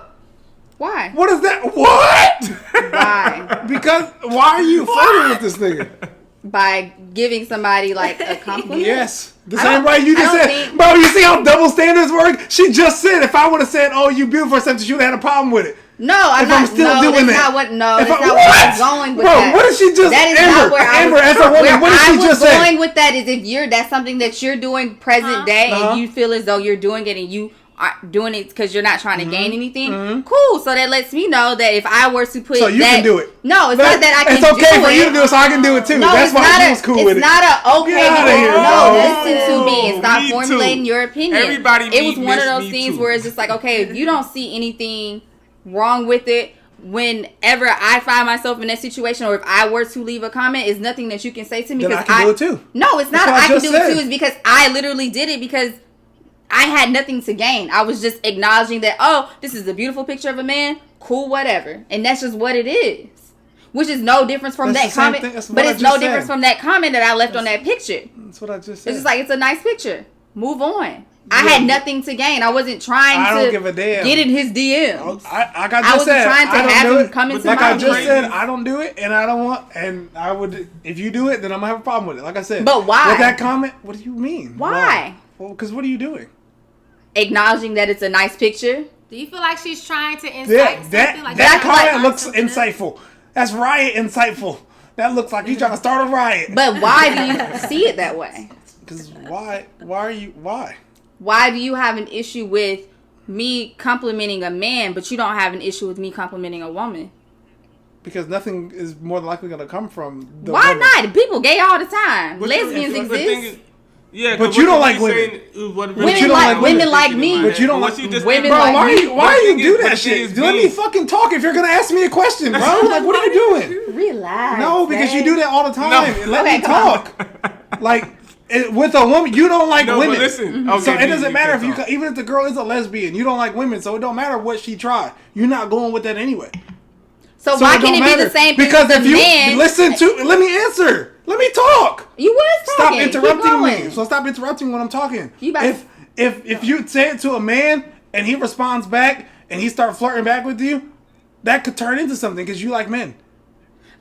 Why?
What is that? What?
Why?
Because why are you flirting with this nigga?
By giving somebody like a compliment?
Yes. The same way you just
I don't
said.
think-
Bro, you see how double standards work? She just said if I would have said, "Oh, you beautiful," or something, she would have had a problem with it.
No, I'm
still doing that.
That's not where I'm going with
Bro,
that.
what did she just?
That is
Amber,
not where
Amber, as a woman, what did she just say?
I was going with that is if that's something that you're doing present day and you feel as though you're doing it and you are doing it because you're not trying to gain anything, cool. So that lets me know that if I were to put
So you can do it.
No, it's not that I can
do it. It's okay for you to do it, so I can do it too.
No,
That's why she was cool with it.
It's not a okay.
Get outta here.
No, listen to me and stop
Me
formulating
too.
your opinion.
Everybody
it was
need
one of
Miss
those
Me
things
Too.
where it's just like, okay, if you don't see anything wrong with it, whenever I find myself in that situation, or if I were to leave a comment, it's nothing that you can say to me.
Then I
because
can do it too.
No, it's not.
That's what
I
I
can
just
do it
said.
too. It's because I literally did it because I had nothing to gain. I was just acknowledging that, oh, this is a beautiful picture of a man. Cool, whatever. And that's just what it is. Which is no difference from
That's
that
the same
comment.
thing. That's
But
what I
it's
just
no difference
said.
from that comment that I left on that picture.
That's what I just said.
It's just like, it's a nice picture. Move on. I had nothing to gain. I wasn't trying
I
to
don't give a damn.
get in his DMs.
I
wasn't trying to have him come into
like
my
I just
DMs.
said, I don't do it, and I don't want. And I would, if you do it, then I'm gonna have a problem with it. Like I said,
But why?
With that comment, what do you mean?
Why?
Well, because what are you doing?
Acknowledging that it's a nice picture.
Do you feel like she's trying to incite
That
something? Like
that
she's trying to
comment looks
something up?
insightful. That's riot insightful. That looks like you trying to start a riot.
But why do you see it that way?
Because why? Why are you? Why?
Why do you have an issue with me complimenting a man, but you don't have an issue with me complimenting a woman?
Because nothing is more than likely going to come from the
Why
woman.
not? People gay all the time.
But
Lesbians
the thing
exist.
is- yeah,
But you don't like women.
Women like me.
But you don't
What
like
you just
women
Bro,
like
why
me.
you do that
But the thing
shit?
is
Let me
being-
fucking talk if you're gonna ask me a question, bro. Like, what are you doing?
Relax.
No, because you do that all the time.
No.
Let
Okay,
me
come on.
talk. Like with a woman, you don't like
No,
women.
but listen.
So
Okay,
it doesn't matter if you,
talk.
even if the girl is a lesbian, you don't like women. So it don't matter what she tried. You're not going with that anyway.
So
So
why
it
can't
don't
it be
matter.
the same thing
Because
with
if
the
you
man?
listen to, let me answer. Let me talk.
You was
Stop
talking. Keep
interrupting me.
going.
So stop interrupting when I'm talking.
You about
If you say it to a man and he responds back and he start flirting back with you, that could turn into something because you like men.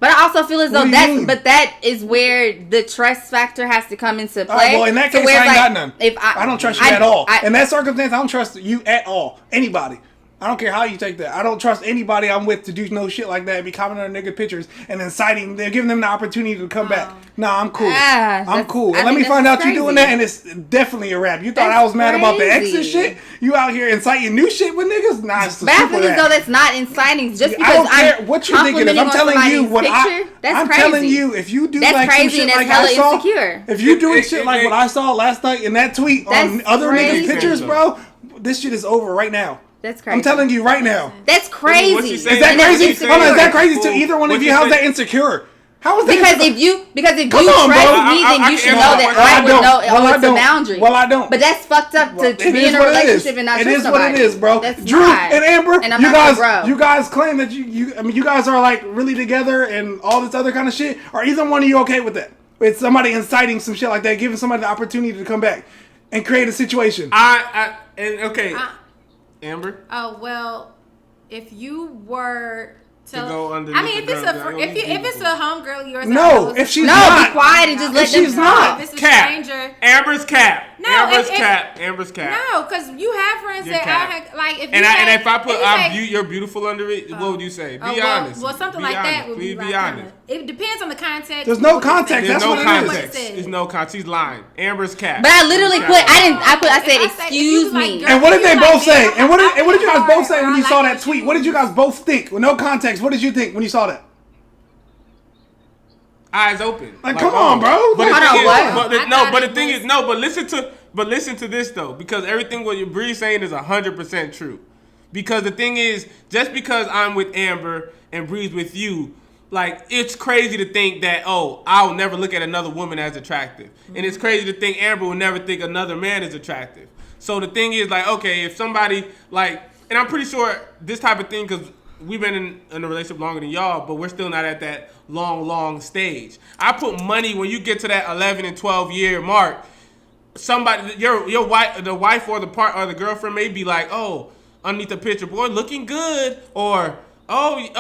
But I also feel as
What
though
do you
that's
mean?
but that is where the trust factor has to come into play.
Well, in that
So
case,
where
I
it's
ain't
like,
got none.
If
I don't trust you at all. In that circumstance, I don't trust you at all. Anybody. I don't care how you take that. I don't trust anybody I'm with to do no shit like that and be commenting on nigga pictures and inciting. They're giving them the opportunity to come back. Nah, I'm cool. I'm cool. And let me find out you doing that, and it's definitely a rap. You thought I was mad about the ex and shit? You out here inciting new shit with niggas? Nah, it's the
super rap. Though that's not inciting. Just because
I don't care what you're thinking. If I'm telling you what I'm telling you, if you do like some shit like I saw, if you doing shit like what I saw last night in that tweet on other niggas' pictures, bro, this shit is over right now.
That's crazy.
I'm telling you right now.
That's crazy.
Is that crazy? Hold on, is that crazy to either one of you? How's that insecure? How is that?
Because if you trust me, then you should know that I would know it's a boundary.
Well, I don't.
But that's fucked up to be in a relationship and not trust somebody.
It is what it is, bro.
That's
Drew and Amber,
and
you guys claim that you guys are like really together and all this other kind of shit. Are either one of you okay with that? With somebody inciting some shit like that, giving somebody the opportunity to come back and create a situation.
Amber?
Oh, well, if you were
to go under.
I mean, if it's a homegirl of yours.
No, if she's not.
Be quiet and just let them
talk.
If it's a stranger.
Amber's cap.
No,
Amber's cap.
No, because you have friends that I like. If
if I put you're beautiful under it, what would you say? Be honest.
Well, something like that would be
be honest.
It depends on the context.
There's no context.
There's no context. There's no context. She's lying. Amber's cap.
But I literally I said excuse me.
And what did they both say? And what did you guys both say when you saw that tweet? What did you guys both think? With no context, what did you think when you saw that?
Eyes open.
Like come on, bro.
But listen to this though, because everything what Bree's saying is 100% true. Because the thing is, just because I'm with Amber and Bree's with you, like it's crazy to think that I'll never look at another woman as attractive, and it's crazy to think Amber will never think another man is attractive. So the thing is, like, okay, if somebody like, and I'm pretty sure this type of thing, because we've been in a relationship longer than y'all, but we're still not at that long stage. I put money when you get to that 11 and 12 year mark. Somebody, your wife, the wife or the girlfriend may be like, underneath the picture, boy, looking good, or so boy,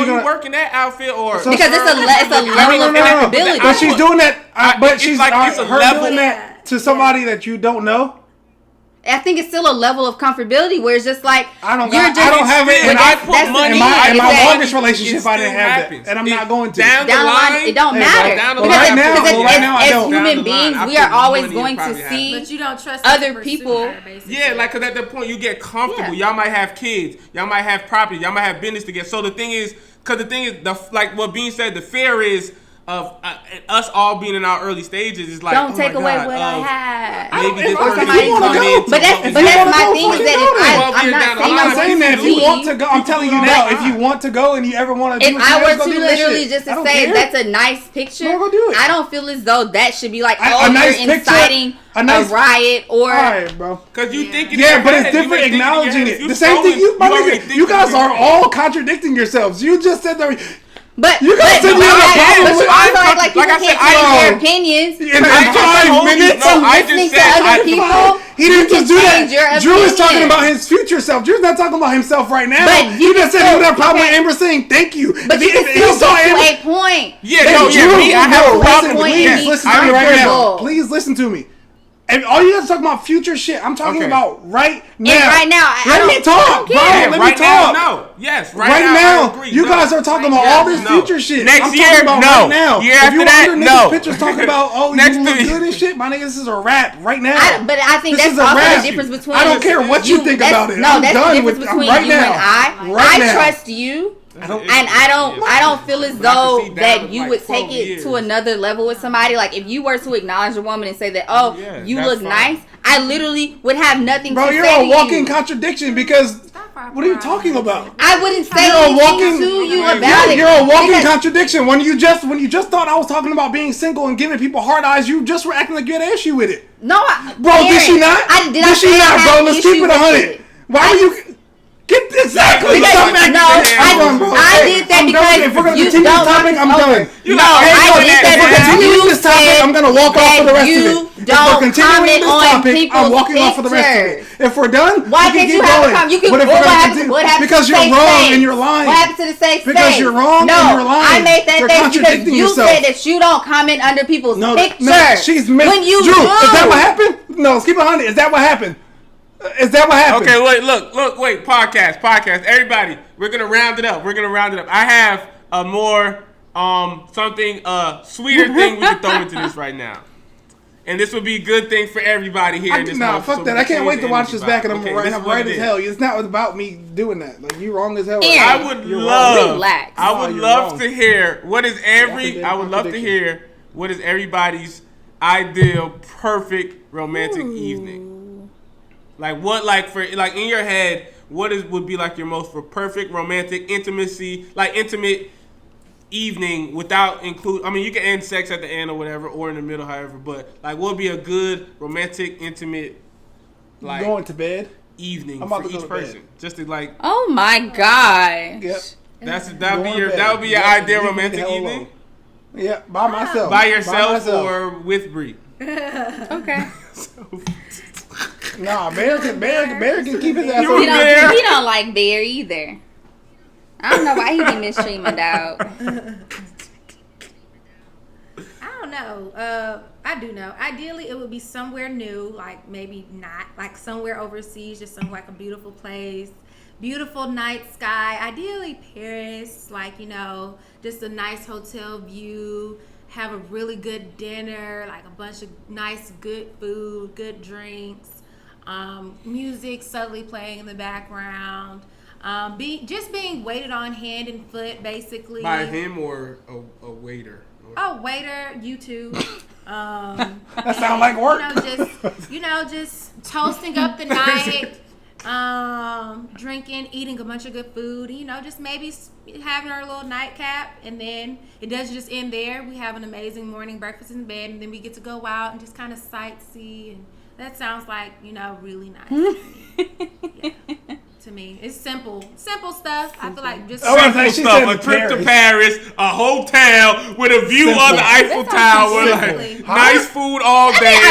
you working that outfit, or
because it's a level of comfortability.
But she's doing that, but she's like her doing that to somebody that you don't know.
I think it's still a level of comfortability where it's just like
I don't have it, and I put money in my longest relationship. I didn't have that, and I'm not going to.
Down the line, it don't matter. Right now, as human beings, we are always going to see.
But you don't trust
other people.
Yeah, like because at that point you get comfortable. Y'all might have kids. Y'all might have property. Y'all might have business together. So the thing is, like what Bean said, the fear is of us all being in our early stages is like,
don't take away what I had.
Maybe this
person
come in.
But that's my thing is that I'm not saying
that if you want to go, I'm telling you now, if you want to go and you ever want to do
if I were to literally just to say that's a nice picture, I don't feel as though that should be like, you're inciting a riot or
alright, bro.
Because you think
but it's different acknowledging it. The same thing you guys are all contradicting yourselves. You just said that.
But you guys said you also act like people can't change their opinions.
In 5 minutes,
listening to other people.
He didn't just do that. Drew is talking about his future self. Drew's not talking about himself right now. But you just said he would have a problem with Amber saying thank you.
But you can still get to a point.
I have a problem with
Please listen to me right now. Please listen to me. And all you guys talking about future shit. I'm talking about right now.
And right now,
let me talk, bro. Let me talk.
No, yes,
right now. You guys are talking about all this future shit.
Next year, no.
Right now.
Year after that, no.
Pictures talking about you look good and shit. My nigga, this is a rap right now.
But I think that's also the difference between.
I don't care what you think about it. I'm done with it right now.
I trust you. I don't feel as though that you would take it to another level with somebody. Like if you were to acknowledge a woman and say that, you look nice, I literally would have nothing to say to you.
Bro, you're a walking contradiction because what are you talking about?
I wouldn't say anything to you about it.
You're a walking contradiction. When you just thought I was talking about being single and giving people hard eyes, you just were acting like you had an issue with it.
No,
bro, did she not? Did she not, bro? Let's keep it 100. Why were you? Get exactly.
I did that because
if we're gonna continue this topic, I'm done.
I did that because you
this topic. I'm gonna walk off for the rest of it.
If we're continuing this topic,
I'm walking off for the rest of it. If we're done,
why can't you have a comment? You can. What happened?
Because you're wrong and you're lying.
What happened to the safe space?
Because you're wrong and you're lying.
I made that face because you said that you don't comment under people's pictures.
She's when you Drew. Is that what happened? No, let's keep it 100. Is that what happened? Is that what happened?
Okay, wait. Podcast. Everybody, we're gonna round it up. I have a more sweeter thing we can throw into this right now. And this would be a good thing for everybody here in this house.
Fuck that. I can't wait to watch this back, and I'm right as hell. It's not about me doing that. Like, you wrong as hell.
I would love to hear what is everybody's ideal perfect romantic evening. Like what, like for like in your head, would be like your most perfect romantic intimate evening without include. I mean, you can end sex at the end or whatever, or in the middle, however. But like, what would be a good romantic intimate like
going to bed
evening for each person? Just to like.
Oh my god.
Yep.
That would be your ideal romantic evening.
Yeah, by myself.
By yourself or with Bree.
Okay.
Nah, Bear can keep his ass.
He don't like Bear either. I don't know why he be mistreating my dog.
I don't know. I do know. Ideally, it would be somewhere new, like maybe not, like somewhere overseas, just some like a beautiful place, beautiful night sky. Ideally, Paris, like, you know, just a nice hotel view, have a really good dinner, like a bunch of nice, good food, good drinks, music subtly playing in the background. Being waited on hand and foot, basically.
By him or a waiter?
Oh, waiter, you too.
That sounds like work.
Just toasting up the night, drinking, eating a bunch of good food. Just maybe having our little nightcap, and then it doesn't just end there. We have an amazing morning breakfast in bed, and then we get to go out and just kind of sightsee. And that sounds like really nice to me. Yeah. To me, it's simple stuff. I feel like just
simple stuff. A trip to Paris, a hotel with a view of the Eiffel Tower, like nice food all day.
I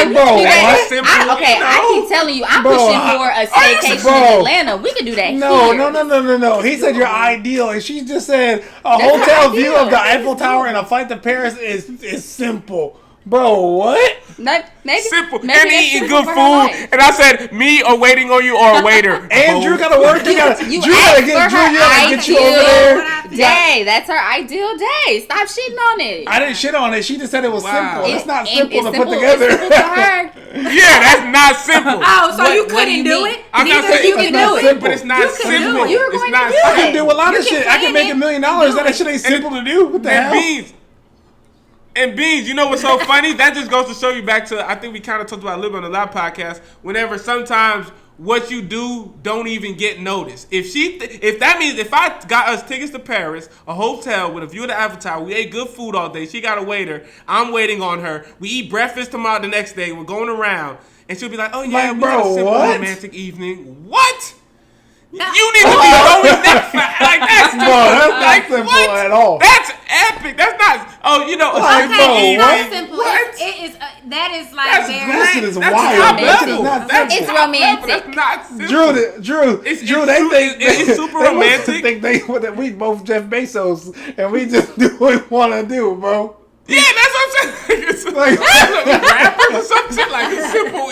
keep telling you, I'm pushing for a staycation in Atlanta. We can do that.
No. He said you're ideal, and she just said a hotel view of the Eiffel Tower and a flight to Paris is simple. Bro, what?
Maybe
simple. And eating good food. And I said, me or waiting on you or a waiter.
And Drew gotta work. Drew gotta get you over there.
Day. That's her ideal day. Stop shitting on it.
I didn't shit on it. She just said it was simple. It's not simple to put together.
It's simple to her.
Yeah, that's not simple.
Oh, so you couldn't do it?
I'm not saying you can do it, but it's not simple.
It's not simple.
I can do a lot of shit. I can make $1 million. That shit ain't simple to do. What the hell?
And Beans, you know what's so funny? That just goes to show you back to, I think we kind of talked about a little bit on the live podcast, whenever sometimes what you do don't even get noticed. If that means if I got us tickets to Paris, a hotel with a view of the Eiffel Tower, we ate good food all day, she got a waiter, I'm waiting on her, we eat breakfast tomorrow the next day, we're going around, and she'll be like, oh yeah, we had a simple romantic evening. What? You need to be going that fast. Like, that's
not simple at all.
That's epic. That's not.
Not simple.
What?
It is. That is like
that shit is
wild.
It's romantic.
That's not simple.
Drew.
It's super romantic.
That we both Jeff Bezos and we just do what we want to do, bro.
Yeah, that's what I'm saying. It's like rappers or some shit like it's simple.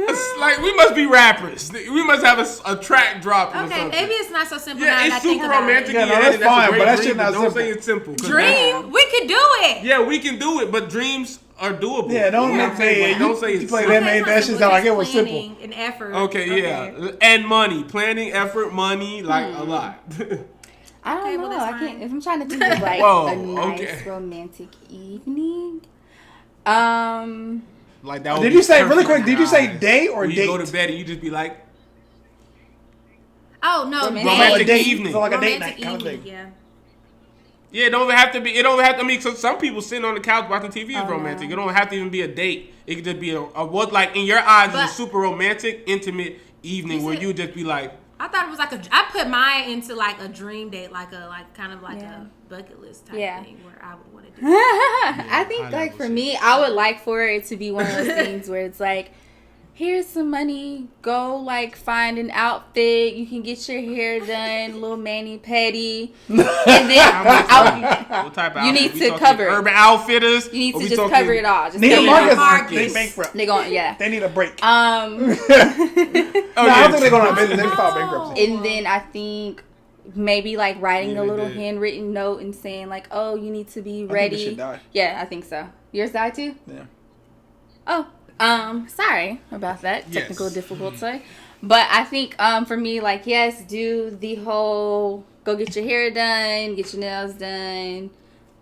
It's like we must be rappers. We must have a track drop.
Okay, or something. Maybe it's not so simple.
Yeah,
it's
super romantic.
Yeah, no, that's fine, but that shit not simple.
Don't say it's simple.
Dream, we can do it.
Yeah, we can do it, but dreams are doable.
Yeah, don't say it's play that shit sound like it was simple.
And effort.
Okay, yeah, and money, planning, effort, money, like a lot.
I don't know. I can't. If I'm trying to think of like a nice romantic evening.
Like that.
Did you say really quick? Did you say day or date?
You go to bed and you just be like,
oh no,
romantic evening.
So like a date night kind of thing.
Yeah.
Yeah, it don't have to be. It don't have to. I mean, so some people sitting on the couch watching TV is romantic. It don't have to even be a date. It could just be a what, like in your eyes, is a super romantic, intimate evening where you just be like.
I thought it was like I put mine into like a dream date, like a bucket list type thing where I would want to do it.
I think like for me, I would like for it to be one of those things where it's like here's some money. Go like find an outfit. You can get your hair done, a little mani-pedi, and then
what type of
you
outfit?
need to cover it.
Urban Outfitters.
You need to just cover it all. Just
need a
market.
They bankrupt.
They going
They need a break.
I
don't think they're going to business. They file bankruptcy.
And then I think maybe like writing a little handwritten note and saying like, "Oh, you need to be ready."
I think the shit died.
Yeah, I think so. Yours died too?
Yeah.
Oh, sorry about that technical difficulty. But I think for me, like, yes, do the whole go get your hair done, get your nails done,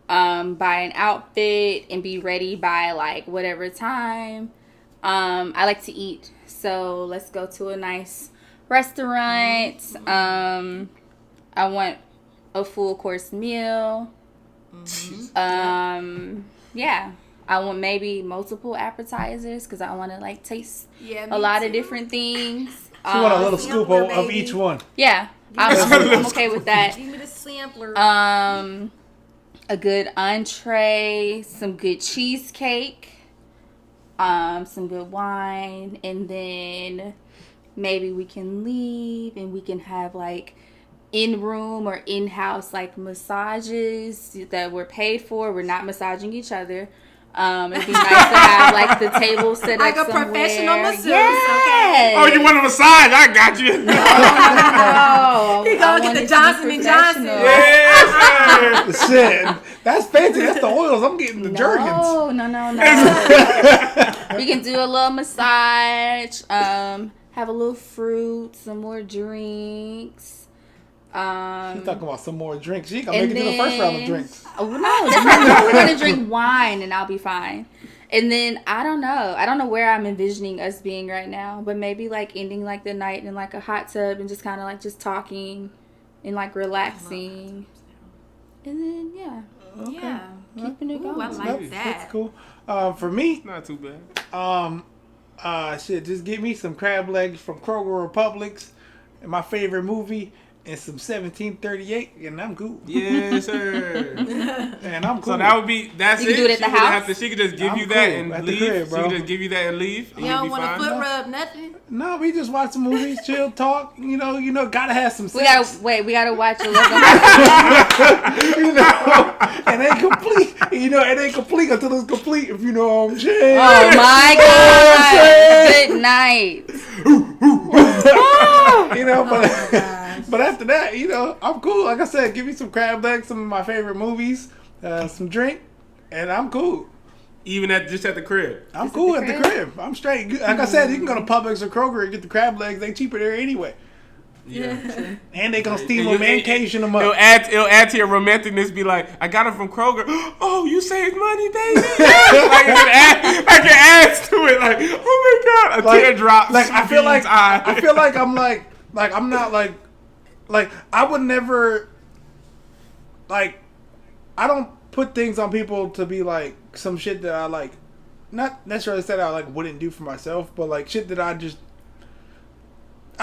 buy an outfit, and be ready by like whatever time. I like to eat, so let's go to a nice restaurant. I want a full course meal. Yeah. I want maybe multiple appetizers because I want to like taste a lot of different things.
You want a little scoop of each one.
Yeah, I'm okay with that.
Give me the sampler.
A good entree, some good cheesecake, some good wine, and then maybe we can leave and we can have like in-room or in-house like massages that we're paid for. We're not massaging each other. It'd be nice to have like the table set
like
up
a
somewhere.
Professional masseuse.
Yes.
Okay.
Oh, you want a massage? I got you.
No.
He gonna get the Johnson and Johnson.
Yes,
Shit, that's fancy. That's the oils. I'm getting the Jergens.
No. We can do a little massage. Have a little fruit, some more drinks.
She's talking about some more drinks. She gonna make it to the first round of drinks.
Oh no, that's not, we're gonna drink wine and I'll be fine. And then I don't know where I'm envisioning us being right now, but maybe like ending like the night in like a hot tub and just kind of like just talking and like relaxing. And then keeping it going.
I like that.
That's cool. For me,
not too bad.
Just get me some crab legs from Kroger or Publix, and my favorite movie. And some 1738, and I'm cool.
Yes, sir.
And I'm cool.
So that would be that's
you
it.
Can do it at the house.
She could just give you that and leave. She could just give you that and leave.
You don't want a foot rub, nothing.
No, we just watch some movies, chill, talk. You know, gotta have some sex.
We gotta watch a little.
It ain't complete. It ain't complete until it's complete. If you know what I'm saying.
Oh my God! Good night.
But after that, I'm cool. Like I said, give me some crab legs, some of my favorite movies, some drink, and I'm cool.
Even just at the crib.
I'm cool at the crib. I'm straight. Like I said, you can go to Publix or Kroger and get the crab legs. They cheaper there anyway.
Yeah.
And they gonna steam them and Cajun them up.
It'll add to your romanticness. Be like, I got them from Kroger. Oh, you saved money, baby. I can add to it. Like, oh my God, a teardrop.
Like I feel like I'm not like I would never like I don't put things on people to be like some shit that I like not necessarily said I like wouldn't do for myself, but like shit that I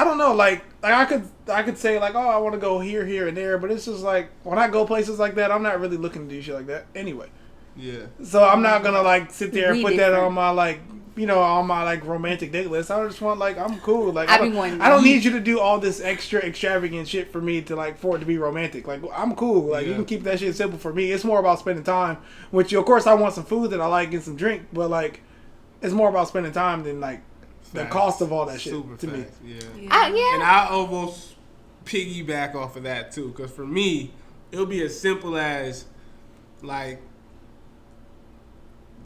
don't know, like I could say like, oh, I want to go here and there, but it's just like when I go places like that, I'm not really looking to do shit like that anyway.
Yeah.
So I'm not gonna like sit there and put that on my like on my like romantic date list. I just want like I'm cool. Like I don't need you to do all this extra extravagant shit for me to like for it to be romantic. Like I'm cool. Like you can keep that shit simple for me. It's more about spending time with you. Of course, I want some food that I like and some drink, but like it's more about spending time than like the cost of all that shit to me.
Yeah. And I almost piggyback off of that too, because for me, it'll be as simple as like.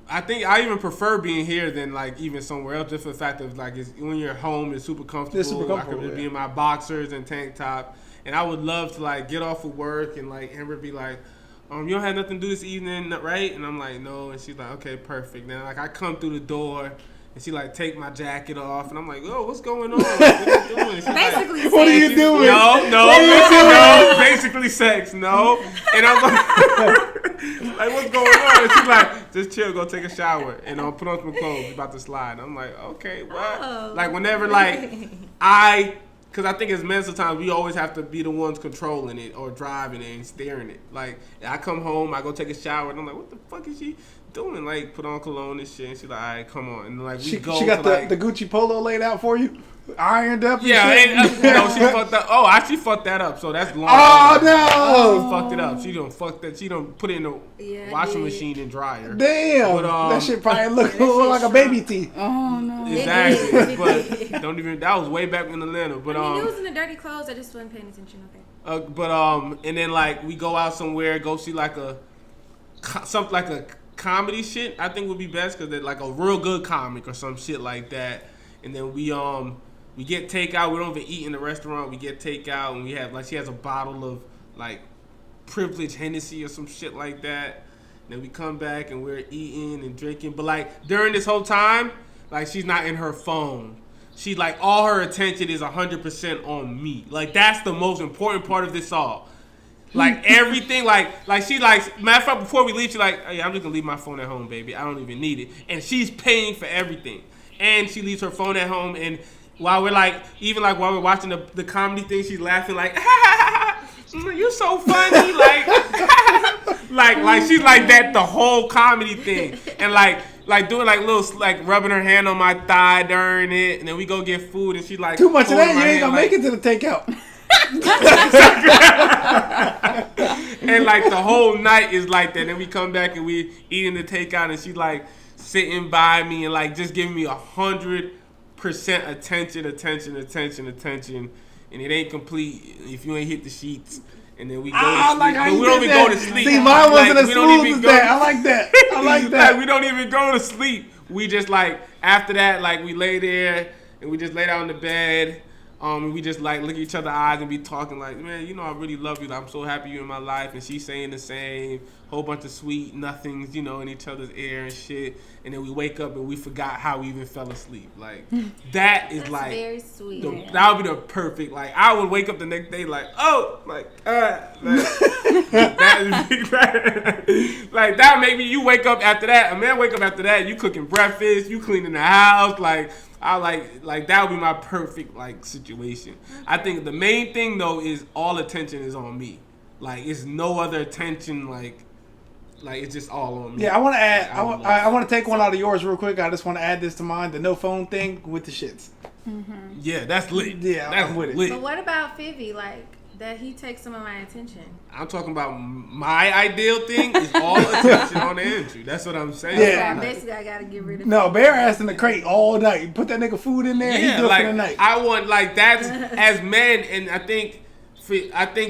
I think I even prefer being here than like even somewhere else, just for the fact of like when you're home, it's super comfortable. I could be in my boxers and tank top, and I would love to like get off of work and like Amber be like, you don't have nothing to do this evening, right? And I'm like, no, and she's like, okay, perfect. Now like I come through the door. And she like take my jacket off, and I'm like, "Oh, what's going on? What are you doing?"
Basically,
like,
what are you doing?
No, basically sex, no. And I'm like, what's going on? And she's like, just chill, go take a shower, and I'll put on some clothes, about to slide. And I'm like, okay, what?
Oh.
Like whenever because I think as men sometimes we always have to be the ones controlling it or driving it and steering it. Like I come home, I go take a shower, and I'm like, what the fuck is she doing? Like, put on cologne and shit. And she's like, all right, come on. And like,
she got the Gucci polo laid out for you? Ironed up and
shit? No, she fucked up. Oh, I actually fucked that up. So that's long. Oh,
no.
She fucked it up. She done fucked that. She done put it in the washing machine and dryer.
Damn. But, that shit probably look like a baby teeth.
Oh, no.
Exactly. But don't even, that was way back in Atlanta. But,
I mean, it was in the dirty clothes. I just wasn't paying attention. Okay.
But, and then, like, we go out somewhere, go see, like, something like a comedy shit, I think would be best, because they're like a real good comic or some shit like that. And then we get takeout. We don't even eat in the restaurant. We get takeout, and we have, like, she has a bottle of, like, privileged Hennessy or some shit like that. And then we come back, and we're eating and drinking. But, like, during this whole time, like, she's not in her phone. She, like, all her attention is 100% on me. Like, that's the most important part of this all. Like, everything, like she, like, matter of fact, before we leave, she's like, hey, I'm just gonna leave my phone at home, baby. I don't even need it. And she's paying for everything. And she leaves her phone at home, and while we're, like, even, like, while we're watching the comedy thing, she's laughing, like, you're so funny, like, like, she's like that the whole comedy thing. And, like doing, like, little, like, rubbing her hand on my thigh during it, and then we go get food, and she's like,
too much of that, you ain't gonna make it to the takeout.
And like the whole night is like that. Then we come back and we eating the takeout, and she's like sitting by me and like just giving me 100% attention, and it ain't complete if you ain't hit the sheets. And then we go to sleep.
Like
but we don't even go to sleep.
See, mine wasn't as smooth as that. I like that. I like that.
Like, we don't even go to sleep. We just, like, after that, like, we lay there and we just lay down in the bed. And we just, like, look at each other's eyes and be talking like, man, you know, I really love you. Like, I'm so happy you're in my life. And she's saying the same. Whole bunch of sweet nothings, you know, in each other's ear and shit. And then we wake up and we forgot how we even fell asleep. Like, that is, like,
very sweet.
That would be the perfect, like, I would wake up the next day like, oh, like, that like, that maybe you wake up after that. A man wake up after that, you cooking breakfast, you cleaning the house, like, I like that would be my perfect, like, situation. I think the main thing though is all attention is on me. Like, it's no other attention, like it's just all on me.
Yeah, I want to add. I want to take one out of yours real quick. I just want to add this to mine: the no phone thing with the shits.
Mm-hmm.
Yeah, that's lit.
Yeah,
that's
I'm with
lit.
it.
But what about Fivvy? Like, that he takes some of my attention.
I'm talking about my ideal thing is all attention on the entry. That's what I'm saying.
Yeah.
So basically, I gotta get rid of.
No, Bear ass in the crate all night. Put that nigga food in there.
Yeah,
he good
like,
for the night.
I want, like, that's as men, and I think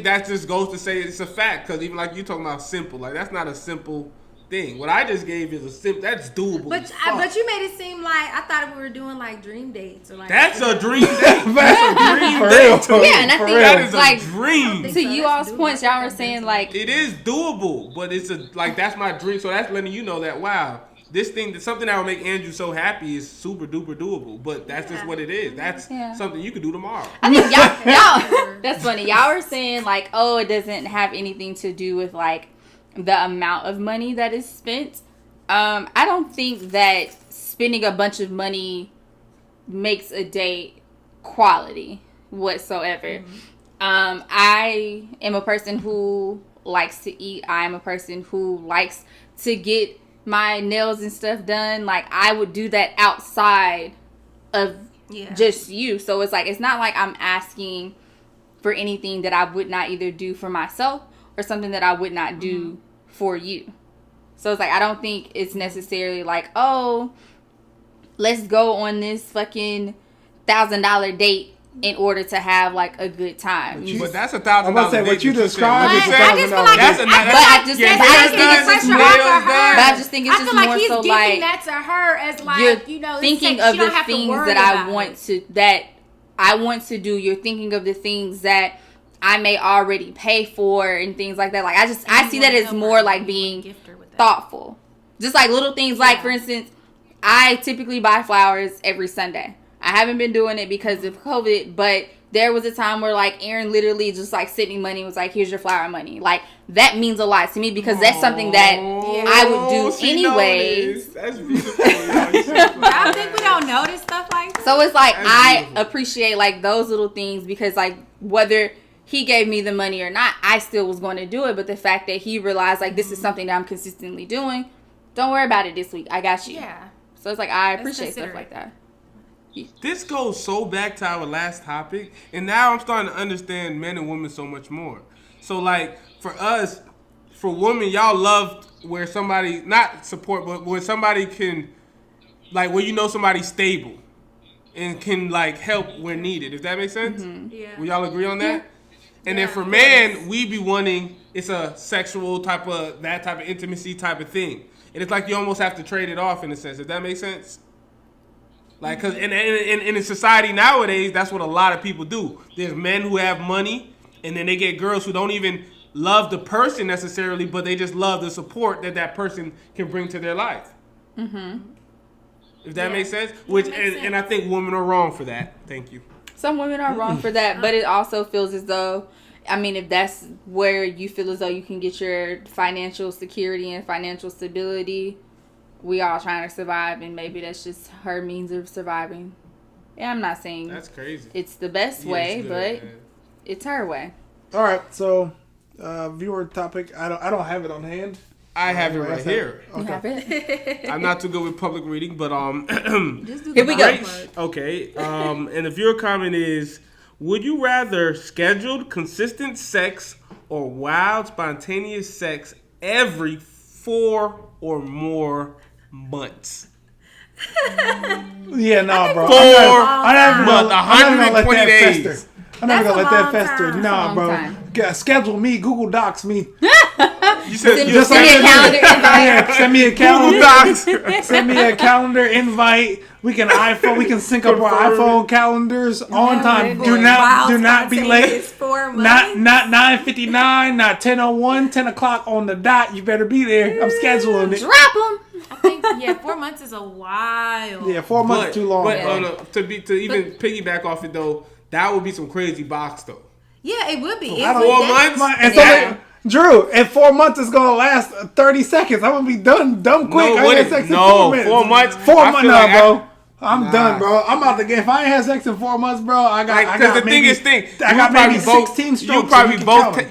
that just goes to say it's a fact, because even like you talking about simple, like, that's not a simple thing. What I just gave is a simple. That's doable.
But you made it seem like I thought we were doing like dream dates or like.
That's a dream date. That's a dream date.
Yeah, and I think
that is
like,
a dream.
To you all's points, y'all were saying like
it is doable, but it's that's my dream. So that's letting you know that wow, this thing, something that will make Andrew so happy is super duper doable. But that's just what it is. That's something you could do tomorrow.
I mean, y'all that's funny. Y'all were saying like, oh, it doesn't have anything to do with like the amount of money that is spent. I don't think that spending a bunch of money makes a date quality whatsoever. Mm-hmm. I am a person who likes to eat. I am a person who likes to get my nails and stuff done. Like, I would do that outside of just you. So it's like, it's not like I'm asking for anything that I would not either do for myself or something that I would not do for you. So it's like, I don't think it's necessarily like, oh, let's go on this fucking $1,000 date in order to have like a good time.
But that's $1,000.
I'm about to say what you described is $1,000.
I just think it's just more so like that to her as like, you know,
thinking of the things that I want to do. You're thinking of the things that I may already pay for and things like that. Like, I see that as more like being thoughtful. Just like little things, like for instance, I typically buy flowers every Sunday. I haven't been doing it because of COVID, but there was a time where like Aaron literally just like sent me money and was like, here's your flower money. Like, that means a lot to me because that's something that I would do anyways.
That's beautiful.
I think we don't notice stuff like that.
So it's like, I appreciate like those little things because like whether he gave me the money or not, I still was going to do it. But the fact that he realized like this is something that I'm consistently doing, don't worry about it this week. I got you.
Yeah.
So it's like, I appreciate stuff like that.
This goes so back to our last topic, and now I'm starting to understand men and women so much more. So, like, for us, for women, y'all love where somebody, not support, but where somebody can, like, where you know somebody's stable and can, like, help where needed. If that makes sense?
Mm-hmm. Yeah.
Will y'all agree on that?
Yeah.
And then for men, we be wanting, it's a sexual type of, that type of intimacy type of thing. And it's like you almost have to trade it off in a sense. If that makes sense? Like, cause in society nowadays, that's what a lot of people do. There's men who have money, and then they get girls who don't even love the person necessarily, but they just love the support that person can bring to their life. Mm-hmm. If that makes sense? And I think women are wrong for that. Thank you.
Some women are wrong for that, but it also feels as though, I mean, if that's where you feel as though you can get your financial security and financial stability, we all trying to survive, and maybe that's just her means of surviving. Yeah, I'm not saying
that's crazy.
It's the best way, but it's her way.
All right, so viewer topic. I don't have it on hand.
I have it right here.
Okay. You have it.
I'm not too good with public reading, but
here we go.
Okay, and the viewer comment is: would you rather scheduled, consistent sex or wild, spontaneous sex every 4 or more months?
Yeah, no, bro.
4 months, 120 days.
I'm not gonna let that fester. Nah, bro. Schedule me, Google Docs me.
You said
just send me a calendar invite.
Yeah, send me a calendar.
Google Docs.
Send me a calendar invite. We can sync up our iPhone calendars on time. Do not be late. Not 9:59, not 10:01, 10 o'clock on the dot. You better be there. I'm scheduling it.
Drop them.
I think 4 months is a while.
Yeah, 4 months is too long.
But to even piggyback off it though, that would be some crazy box though.
Yeah, it would be.
4 months.
And so Drew, in 4 months it's gonna last 30 seconds. I'm gonna be done quick.
No,
I ain't had sex in 4 minutes.
4 months.
4 months now, bro. I'm done, bro. I'm about to get. If I ain't had sex in 4 months, bro, I got maybe 16 strokes.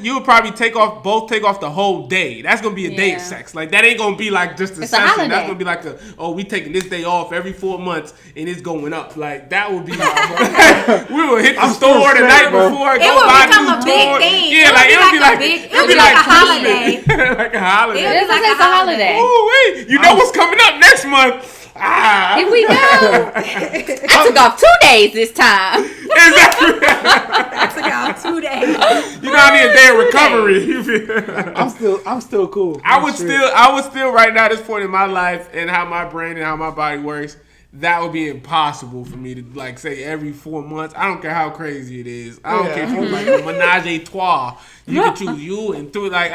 You would probably take off the whole day. That's gonna be a day of sex. Like that ain't gonna be like just a session. That's gonna be like we taking this day off every 4 months and it's going up. Like that would be. We will hit the store the night before.
It will become a big thing.
Yeah, like it'll be like
a holiday.
Like a holiday.
It's like a holiday.
Oh wait, you know what's coming up next month?
Here we go. I took off 2 days this time.
Exactly.
I took off 2 days.
You know, I need a day of recovery.
I'm still cool.
I would still right now at this point in my life and how my brain and how my body works, that would be impossible for me to like say every 4 months. I don't care how crazy it is. I don't care if you like a menage a trois. You can choose you and through like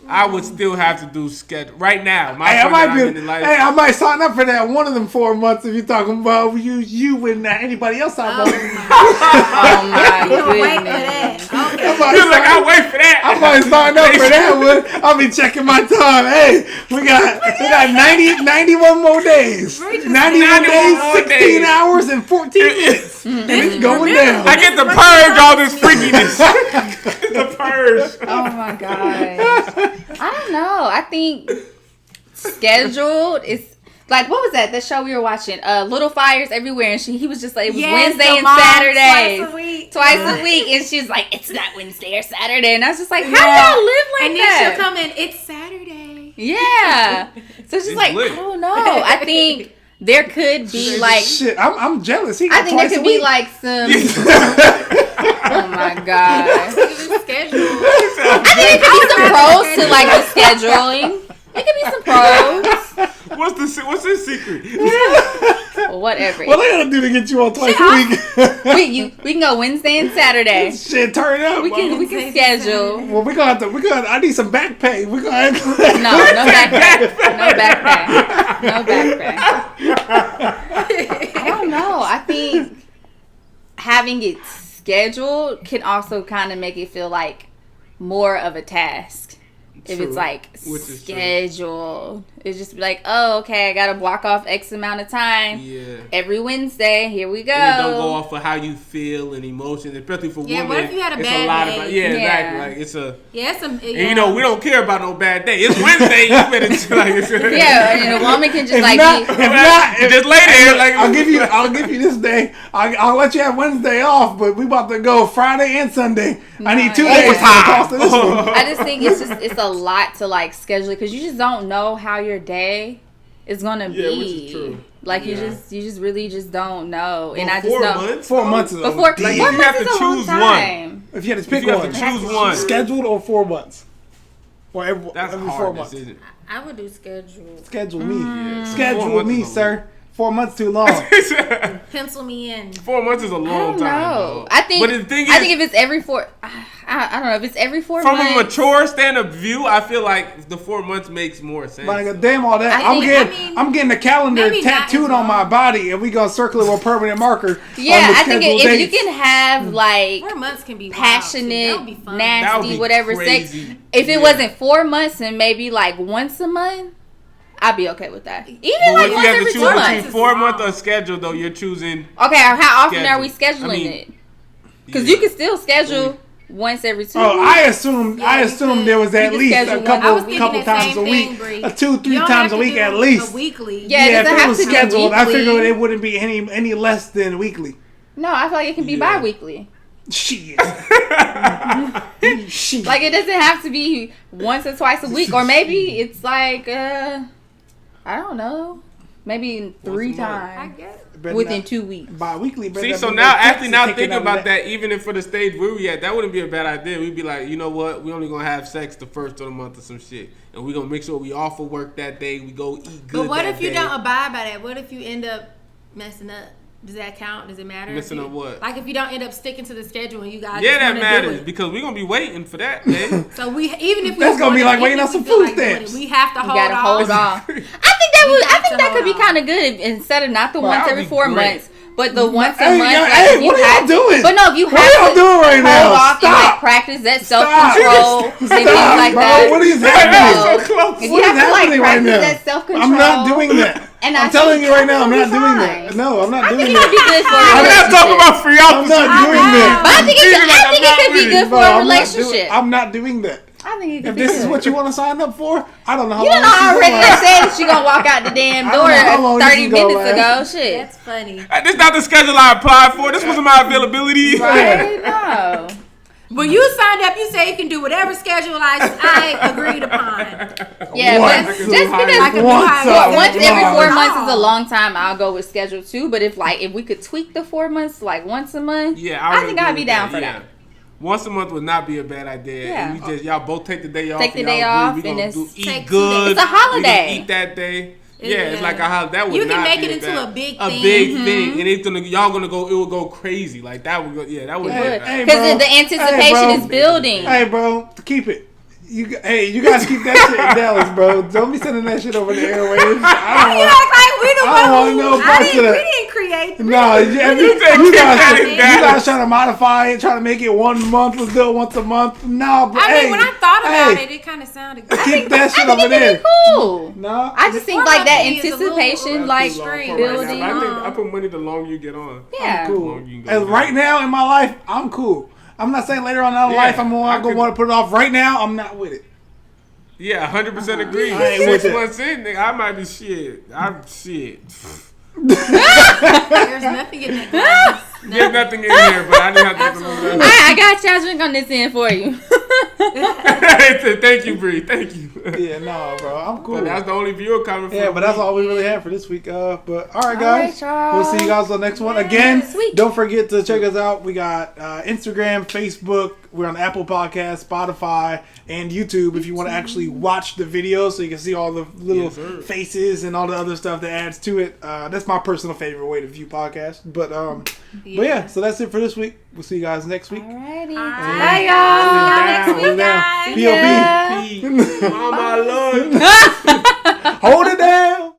I would still have to do schedule right now.
I might sign up for that one of them 4 months if you're talking about you and anybody else I know.
Oh my goodness.
I'll wait for that.
I might sign up for that one. I'll be checking my time. Hey, we got 91 more days. 91 days, 16 hours, and 14 minutes. And it's going down.
I get to purge all this freakiness. The purge.
Oh my gosh. I don't know. I think scheduled is like, what was that? The show we were watching, Little Fires Everywhere, and he was just like, it was Wednesday and Saturday, twice a week, and she's like, it's not Wednesday or Saturday, and I was just like, how y'all live like
and
that?
And then she'll come in, it's Saturday.
Yeah. So she's like, lit. I don't know. I think there could be like
shit. I'm jealous.
I think there could be like some. Oh my god. I think there could be some pros to like the scheduling. It could be some pros.
What's his secret?
Whatever.
What I gotta do to get you on twice a
week? We can go Wednesday and Saturday.
Shit, turn up.
We can schedule.
Well, we gonna I need some back pay.
No back pay. No back pay. No back pay. I don't know. I think having it scheduled can also kind of make it feel like more of a task. If it's like scheduled. It's just like, oh, okay, I gotta block off X amount of time.
Yeah.
Every Wednesday, here we go.
And it don't go off of how you feel and emotions, especially for women.
What if you had a
it's
bad
a lot
day?
about exactly. Like it's a and we don't care about no bad day. It's Wednesday. You better
and a woman can just
just lay there. Like
I'll give you this day. I'll let you have Wednesday off, but we about to go Friday and Sunday. I need 2 days to cost of this one.
I just think it's a lot to like schedule because you just don't know how your day is gonna be.
Which is true.
Like you just really just don't know.
Well,
and I just know
4 months is a
before
like you have to choose one.
If you had to pick one,
choose one.
Scheduled or 4 months. Or
That's
every
hard
4 months.
decision.
I would do scheduled.
Schedule me.
Yeah.
Schedule me, sir. 4 months too long.
Pencil me in.
4 months is a long time.
No, I think.
But the thing is,
I think if it's every 4, I don't know if it's every 4
from
months.
a mature stand-up view, I feel like the 4 months makes more sense.
Like damn all that. I'm getting the calendar tattooed on my body, and we gonna circle it with a permanent marker.
Yeah, I think if you can have like
4 months can be
passionate,
be fun.
nasty, whatever sex.
Crazy.
If it wasn't 4 months and maybe like once a month, I'd be okay with that. Even
but
like
if
once
you have
every
to
2
choose
months.
between 4 months or schedule, though, you're choosing.
Okay, how often
schedule.
are we scheduling it? Because
Yeah.
you can still schedule once every 2
Oh,
months.
I assumed there was at least a couple times a week, 2-3 times a week at least.
Weekly.
Yeah, it
if
doesn't
it
have
was
to be
scheduled, I
weekly.
figured it wouldn't be any less than weekly.
No, I feel like it can be bi-weekly.
Shit. Shit.
Like it doesn't have to be once or twice a week, or maybe it's like I don't know, maybe 3
I
times
guess.
within 2 weeks.
Bi-weekly.
See, so now thinking about that, even if for the stage where we at, that wouldn't be a bad idea. We'd be like, you know what? We only gonna have sex the first of the month or some shit, and we gonna make sure we off of work that day. We go eat good.
But what
that
if you
day.
don't abide by that? What if you end up messing up? Does that count? Does it matter?
Messing up what?
Like if you don't end up sticking to the schedule and you guys
that
just
matters
do it.
because we're gonna be waiting for that, man.
So even if
That's gonna be like waiting on some food stamps.
We have to hold
Gotta
off.
hold off. I think that could be kind of good instead of not the once every 4 months, but the once a month.
Hey, what are y'all doing?
But no, if you have
what are y'all doing right now?
hold off and like
Stop.
practice that self-control and things like
bro.
that.
What is happening?
So close.
If
What
you
is
have to like
happening right
practice
now?
that self-control,
I'm not doing that.
And
I'm
I
telling
think
you right now, I'm not
that'll be
doing
fine.
that. No, I'm not
I
doing
think it'd be
that.
good for a
I'm not
relationship.
talking about free
I'm
options.
not doing that.
But I think it could be good for a relationship.
I'm not doing that.
I think it
If
could be
this
good.
is what you want to sign up for, I don't know how
You
long
don't know
this is
already
gonna last.
said that she gonna walk out the damn
I don't
door
know how long this
30
is gonna
minutes ago.
last.
Shit.
That's funny.
This not the schedule I applied for. This wasn't my availability.
Right? No.
When you signed up, you say you can do whatever schedule I agreed upon.
Yeah,
Once
but just
a
because
Like a
Once
new
a
hire.
once every 4
month.
months is a long time, I'll go with schedule 2. But if we could tweak the 4 months to like once a month,
Yeah,
I think I'd be down for that.
Once a month would not be a bad idea.
Yeah.
And we just y'all both take the day off.
Take the
and
day
y'all
off
agree. We
and
gonna
it's-
eat
Take 2
good.
days.
It's a holiday.
We gonna eat that day. Yeah, it's
Yeah.
like a holiday. That would
You can
not
make
be
it into
bad-
a big
a
thing.
big thing, and it's gonna y'all gonna go. It will go crazy. Like that would go. Yeah, that would.
Hey,
Hey,
bro.
Because the anticipation
Hey, bro.
is building.
Hey, bro, keep it. You guys keep that shit in Dallas, bro. Don't be sending that shit over the airwaves. I
You act like we the
I don't
one
want
who-
no parts of that.
We didn't create.
No, you guys trying to modify it, trying to make it 1 month. Let's do it once a month. No, but
I mean, when I thought about it kind of sounded good.
keep that shit
I
over
think it'd
there.
be cool.
No,
I just think
4
like that
months is a little-
anticipation, like
extreme.
building.
I think I put money the longer you get on.
Yeah.
cool.
Long you can go
And
down.
right now in my life, I'm cool. I'm not saying later on in life I'm gonna want to put it off. Right now, I'm not with it.
Yeah, 100% agree.
I ain't with
6
it.
months in, nigga, I might be shit. I'm shit.
There's nothing in that glass.
There's nothing in here, but I didn't have to get
Absolutely.
the
I got y'all drink on this end for you.
Thank you, Bree. Thank you.
Yeah, no, bro, I'm cool.
But that's the only viewer coming from.
Yeah, but that's all we really have for this week. But all right, guys,
y'all.
we'll see you guys on the next one.
Yeah,
Again,
sweet.
don't forget to check us out. We got Instagram, Facebook. We're on Apple Podcasts, Spotify, and YouTube. If you want to actually watch the video, so you can see all the little
Yes, sir.
faces and all the other stuff that adds to it. That's my personal favorite way to view podcasts. But yeah, so that's it for this week. We'll see you guys next week.
Alrighty.
Bye,
y'all.
y'all. Next week,
We're down.
guys.
POB.
Mama, I love you.